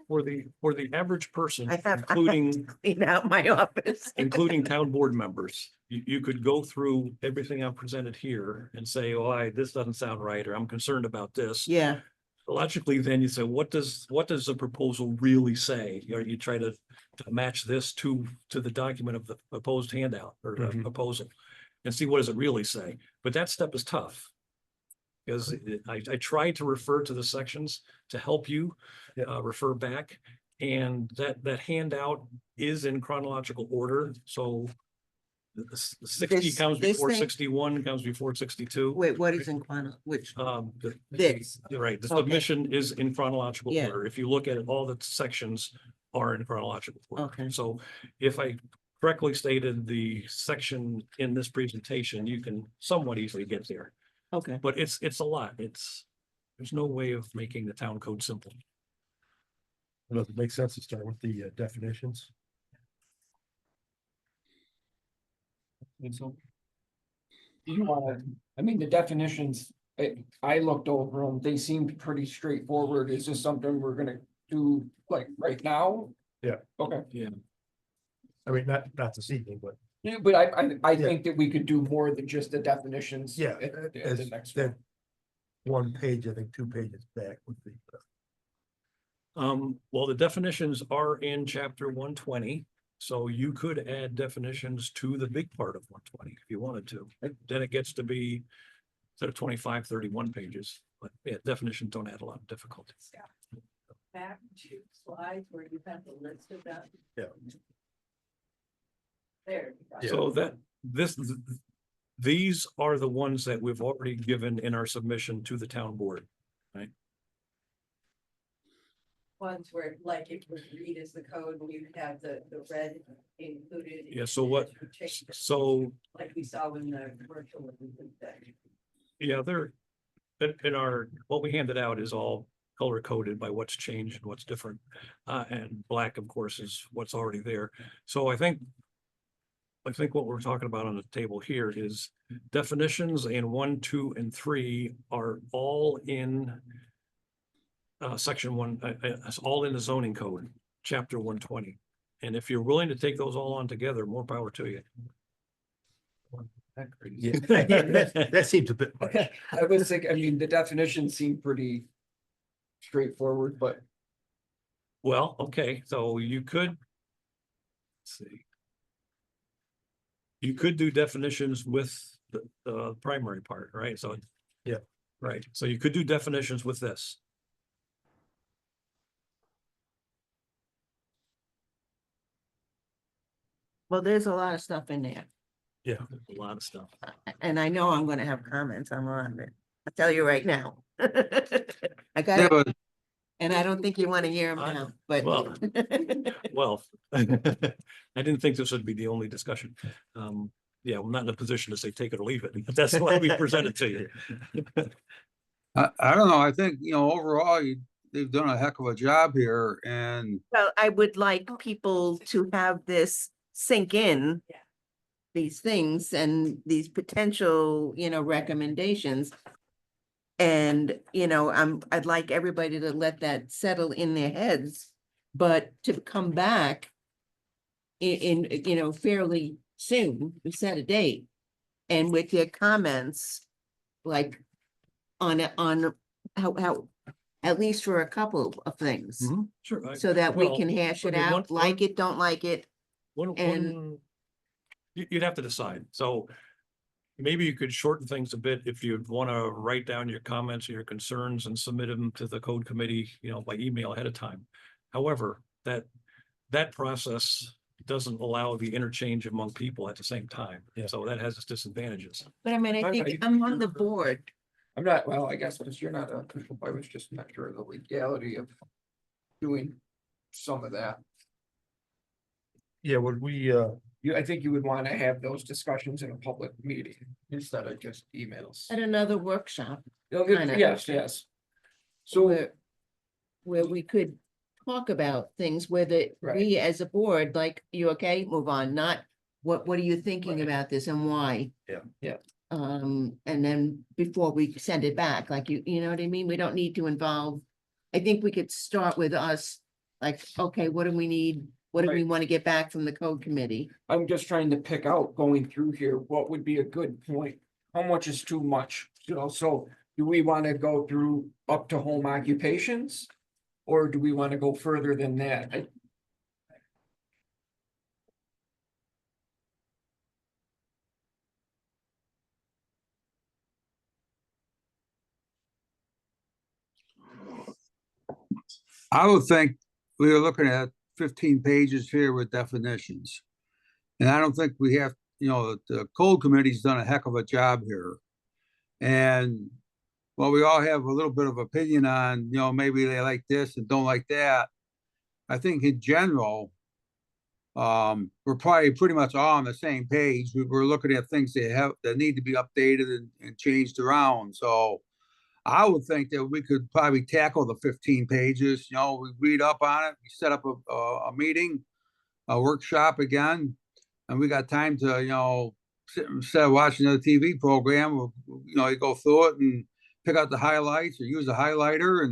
for the average person, I have including clean out my office. including town board members. You could go through everything I've presented here and say, oh, this doesn't sound right, or I'm concerned about this. Yeah, Logically, then you say, what does the proposal really say? You try to match this to the document of the proposed handout or the Mhm. proposal and see what does it really say. But that step is tough. Because I try to refer to the sections to help you Yeah. refer back. And that handout is in chronological order, so the 60 This- comes this before thing? 61, comes before 62. wait, what is in which? This. You're right, the Okay. submission is in chronological Yeah. order. If you look at it, all the sections are in chronological order. Okay. So if I correctly stated the section in this presentation, you can somewhat easily get there. Okay, But it's a lot. There's no way of making the town code simple. Does it make sense to start with the definitions? And so. Do you wanna, I mean, the definitions, I looked over them, they seemed pretty straightforward. Is this something we're gonna do like right now? Yeah. Okay, I mean, not this evening, but yeah, but I Yeah. think that we could do more than just the definitions. yeah, at the as next then one. one page, I think 2 pages back with the. Well, the definitions are in chapter 120, so you could add definitions to the big part of 120 if you wanted to. Then it gets to be instead of 25, 31 pages, but yeah, definitions don't add a lot of difficulty. Back to slides where you have the list of them. Yeah. There. you go. So that these are the ones that we've already given in our submission to the town board. Ones where like it would read as the code when you have the red included. Yeah, so what, You change it, so, Like we saw when the commercial was in that. yeah, they're, in our, what we handed out is all color coded by what's changed and what's different. And black, of course, is what's already there. So I think what we're talking about on the table here is definitions in 1, 2, and 3 are all in section 1, it's all in the zoning code, chapter 120. And if you're willing to take those all on together, more power to you. Yeah, that seems a bit much. I was thinking, I mean, the definitions seem pretty straightforward, but Well, okay, so you could. Let's see. You could do definitions with the primary part, right? So. Yeah. Right, so you could do definitions with this. Well, there's a lot of stuff in there, A lot of stuff. and I know I'm gonna have comments on a lot of it. I'll tell you right now. I got Yeah, it, but and I don't think you wanna hear them I- now, but. well, Well, I didn't think this would be the only discussion. Yeah, I'm not in a position to say take it or leave it, but that's why we presented to you. I don't know. I think, overall, they've done a heck of a job here and Well, I would like people to have this sink in. Yeah. These things and these potential, recommendations. And, I'd like everybody to let that settle in their heads, but to come back. In fairly soon, we set a date. And with their comments, like. On how, at least for a couple of things. Mhm, sure. So that we well, can hash it I mean, out, like it, don't like it. and- You'd have to decide, so. Maybe you could shorten things a bit if you'd want to write down your comments or your concerns and submit them to the code committee, by email ahead of time. However, that process doesn't allow the interchange among people at the same time, Yeah. so that has its disadvantages. But I mean, I think I'm on the board. I'm not, well, I guess because you're not a official, I was just not sure of the legality of doing some of that. Yeah, would we, I think you would want to have those discussions in a public meeting instead of just emails. At another workshop. Oh, kinda. Yes. So, Where we could talk about things where we as a board, like, you okay, move on, not what are you thinking Right. about this and why? Yeah. Yeah. And then before we send it back, like, you know what I mean? We don't need to involve. I think we could start with us, like, okay, what do we need? What do we want to get back from the code committee? I'm just trying to pick out going through here, what would be a good point? How much is too much? So do we want to go through up to home occupations? Or do we want to go further than that? I would think we were looking at 15 pages here with definitions. And I don't think we have, the code committee's done a heck of a job here. And while we all have a little bit of opinion on, maybe they like this and don't like that. I think in general, we're probably pretty much all on the same page. We're looking at things that need to be updated and changed around. So I would think that we could probably tackle the 15 pages, we read up on it, we set up a meeting, a workshop again, and we got time to, instead of watching a TV program, you go through it and pick out the highlights or use a highlighter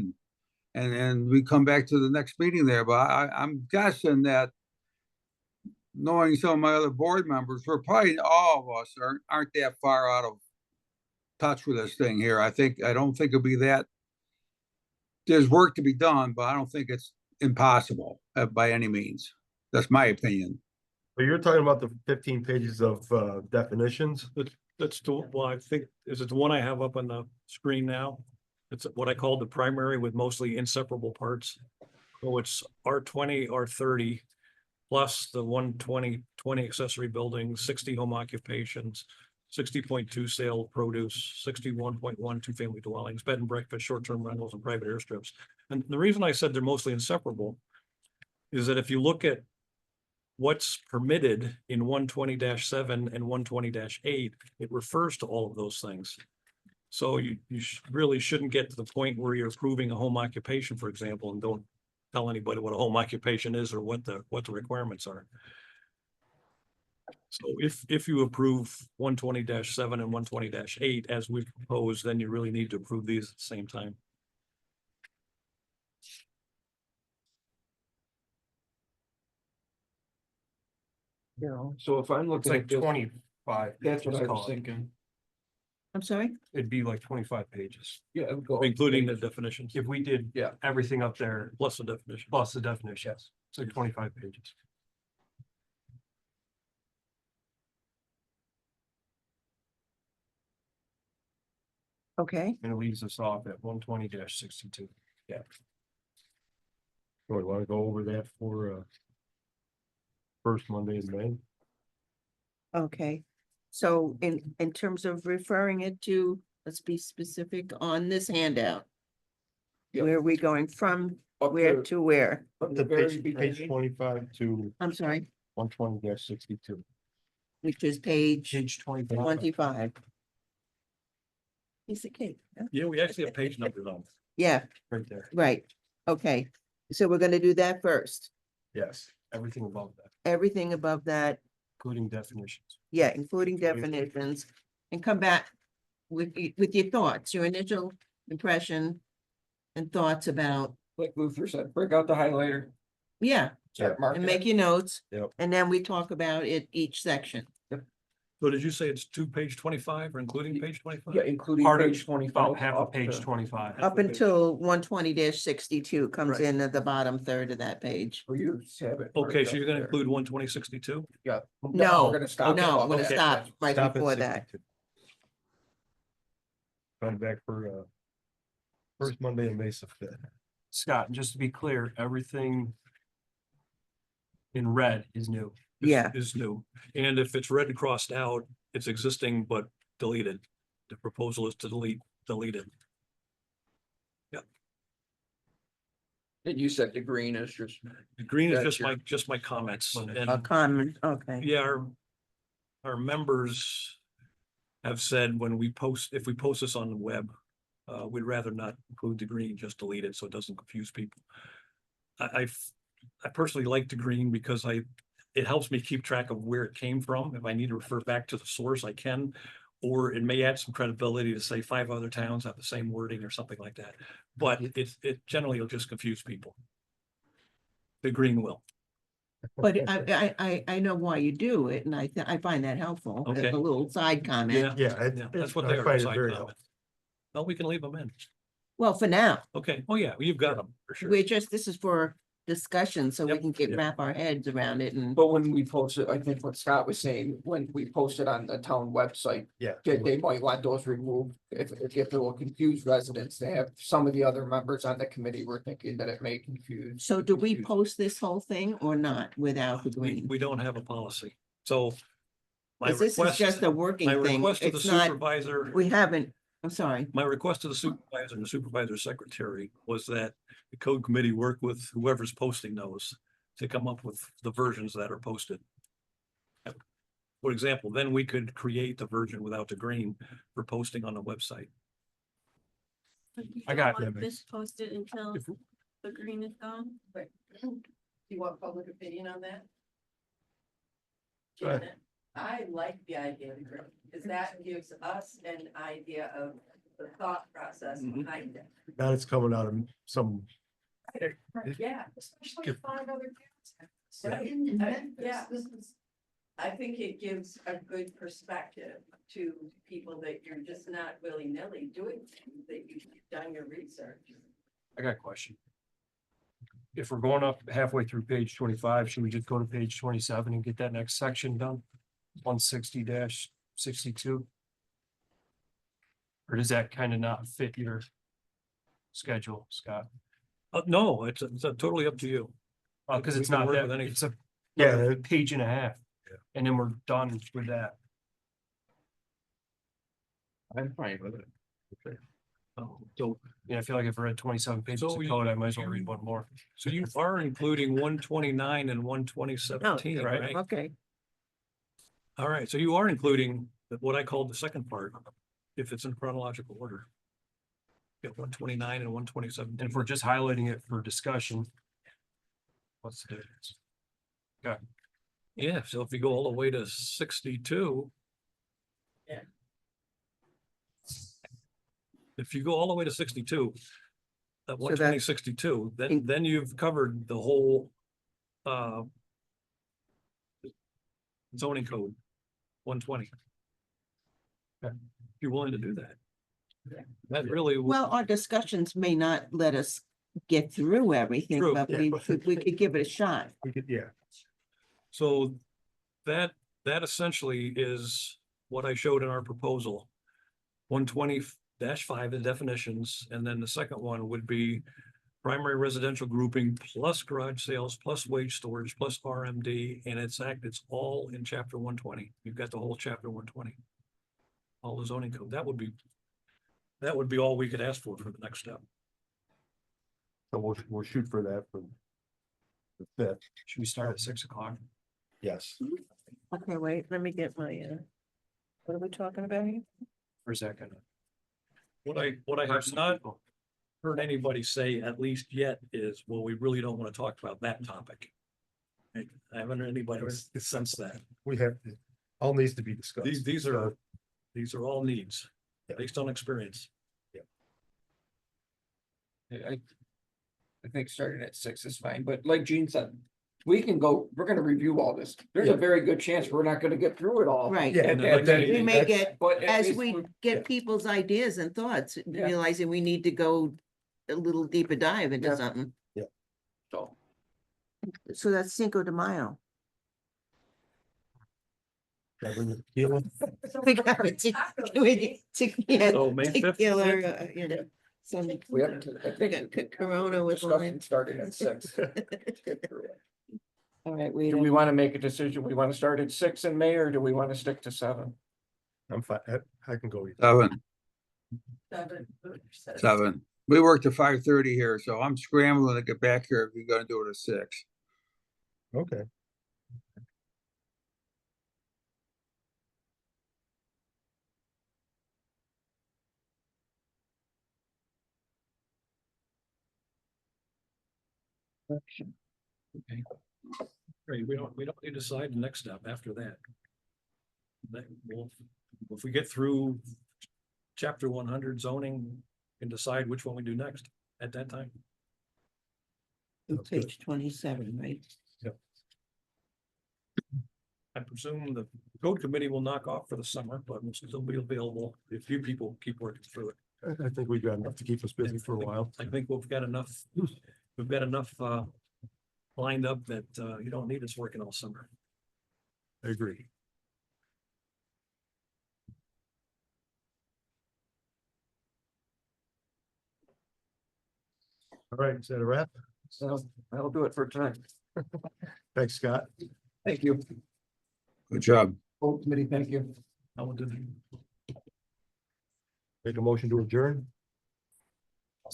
and we come back to the next meeting there. But I'm guessing that knowing some of my other board members, we're probably all of us aren't that far out of touch with this thing here. I don't think it'll be that. There's work to be done, but I don't think it's impossible by any means. That's my opinion. But you're talking about the 15 pages of definitions? That's the, well, I think, is it the one I have up on the screen now? It's what I call the primary with mostly inseparable parts. So it's R20, R30, plus the 120, 20 accessory buildings, 60 home occupations, 60.2 sale produce, 61.1 two-family dwellings, bed and breakfast, short-term rentals, and private airstrips. And the reason I said they're mostly inseparable is that if you look at what's permitted in 120-7 and 120-8, it refers to all of those things. So you really shouldn't get to the point where you're approving a home occupation, for example, and don't tell anybody what a home occupation is or what the requirements are. So if you approve 120-7 and 120-8 as we propose, then you really need to approve these at the same time. So if I'm It's looking like at this, 25. that's what let's I call was it. thinking. I'm sorry? It'd be like 25 pages. Yeah, it would go. Including the definitions, If we did Yeah. everything up there, plus the definition. plus the definitions, it's like 25 pages. Okay, And it leaves us off at 120-62. We want to go over that for first Monday in May. okay. So in terms of referring it to, let's be specific on this handout. Yep. Where are we going from Up where to- to where? up The the very page beginning. 25 to I'm sorry, 120-62. which is page Page 25. 25. Piece of cake. huh? Yeah, we actually have page numbers on. Yeah, Right there. right. Okay, so we're gonna do that first. Yes, everything above that, Everything above that, including definitions. yeah, including definitions, and come back with with your thoughts, your initial impression and thoughts about, Like Luther said, break out the highlighter. yeah, Start marking and make it. your notes. Yep. And then we talk about it each section. So did you say it's to page 25 or including page 25? Yeah, including Part of- page 25. About half of up page to- 25. Up until 120-62 comes Right. in at the bottom third of that page. Or you just have it. Okay, marked so up you're gonna there. include 120-62? Yeah. No, We're gonna stop. No, I'm gonna Okay. stop right Stop at before that. 62. Come back for first Monday in May 5th. Scott, just to be clear, everything in red is new. Yeah. Is new. And if it's red and crossed out, it's existing but deleted. The proposal is to delete it. And you said the green is just. The green is That's just my comments A and comment, okay. yeah, our members have said when we post, if we post this on the web, we'd rather not include the green, just delete it so it doesn't confuse people. I personally like the green because it helps me keep track of where it came from. If I need to refer back to the source, I can. Or it may add some credibility to say 5 other towns have the same wording or something like that. But it generally will just confuse people. The green will. But I know why you do it, and I find that helpful, as Okay. a little side comment. Yeah, Yeah. yeah, that's what they I are. find it side very comments. Well, we can leave them in. Well, for now, Okay. Oh, yeah, you've got them for sure. this is for discussion, so we Yep, can get, yep. wrap our heads around it and. But when we post it, I think what Scott was saying, when we post it on the town website, Yeah. they might want those removed. If it will confuse residents, they have some of the other members on the committee were thinking that it may confuse. So do we confuse. post this whole thing or not without the green? We don't have a policy. So my 'Cause this is request, just a working my thing. request to the It's not, supervisor, we haven't, I'm sorry. my request to the supervisor and the supervisor secretary was that the code committee work with whoever's posting those to come up with the versions that are posted. For example, then we could create the version without the green for posting on the website. I got Want it. this posted until If- the green is gone? But do you want public opinion on that? Go ahead. Janet, I like the idea of green, because that gives us an idea of the thought process Mhm. behind it. Now it's coming out of some, Yeah, especially If- 5 other towns. Yeah. Right? Yeah. I think it gives a good perspective to people that you're just not willy-nilly doing things, that you've done your research. I got a question. If we're going up halfway through page 25, should we just go to page 27 and get that next section done? 160-62? Or does that kind of not fit your schedule, Scott? No, it's totally up to you. Because We it's can not work that, with any- it's a Yeah. page and a half. Yeah. And then we're done with that. I'm fine with it. So, Yeah, I feel like if we're at 27 pages So of you- code, I might as well read one more. so you are including 129 and 12017, Oh, right? Okay, All right, so you are including what I called the second part, if it's in chronological order. You got 129 and 127. And if we're just highlighting it for discussion. What's the difference? Yeah, so if you go all the way to 62. Yeah. If you go all the way to 62. At So 120, 62, in- then you've covered the whole. Zoning code, 120. Okay. If you're willing to do that. Yeah. That really. would- well, our discussions may not let us get through everything, True. but Yeah, we could give it a shot. We could, yeah. So that essentially is what I showed in our proposal. 120-5 is definitions, and then the second one would be primary residential grouping plus garage sales, plus wage storage, plus RMD, and it's all in chapter 120. You've got the whole chapter 120. All the zoning code. That would be all we could ask for the next step. So we'll shoot for that for the fifth. Should we start at 6 o'clock? Yes. Okay, wait, let me get my, what are we talking about here? Or is that gonna? What I have not heard anybody say, at least yet, is, well, we really don't want to talk about that topic. I haven't heard anybody sense that. We have, all needs to be discussed. These are all needs, Yeah. based on experience. I think starting at 6 is fine, but like Gene said, we're gonna review all this. There's a Yeah. very good chance we're not gonna get through it all. Right. Yeah, And- and then We may get, But as it's- we yeah. get people's ideas and thoughts, Yeah. realizing we need to go a little deeper dive into Yeah. something. So, So that's Cinco de Mayo. We got it. Yeah, So May 5th, tequila, some, we haven't, I we think got Corona with discussion wine. started at 6. All right, we Do we want to make a decision? We want to start at 6 in May, or do we want to stick to 7? I'm fine, I can go. either. 7. We work to 5:30 here, so I'm scrambling to get back here if you're gonna do it at 6. Okay. Great, we don't need to decide the next step after that. If we get through chapter 100 zoning, and decide which one we do next at that time. Page 27, right? I presume the code committee will knock off for the summer, but we'll still be available if you people keep working through it. I think we've got enough to keep us busy for a while. I think we've got enough lined up that you don't need us working all summer. I agree. All right, is that a wrap? So that'll do it for tonight. Thanks, Scott. Thank you. Good job. Full committee, thank you. I will do that. Make a motion to adjourn.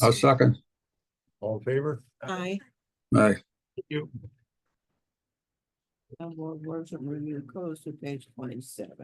I'll second. All in favor? Aye. Aye. Thank you. Words of review close to page 27.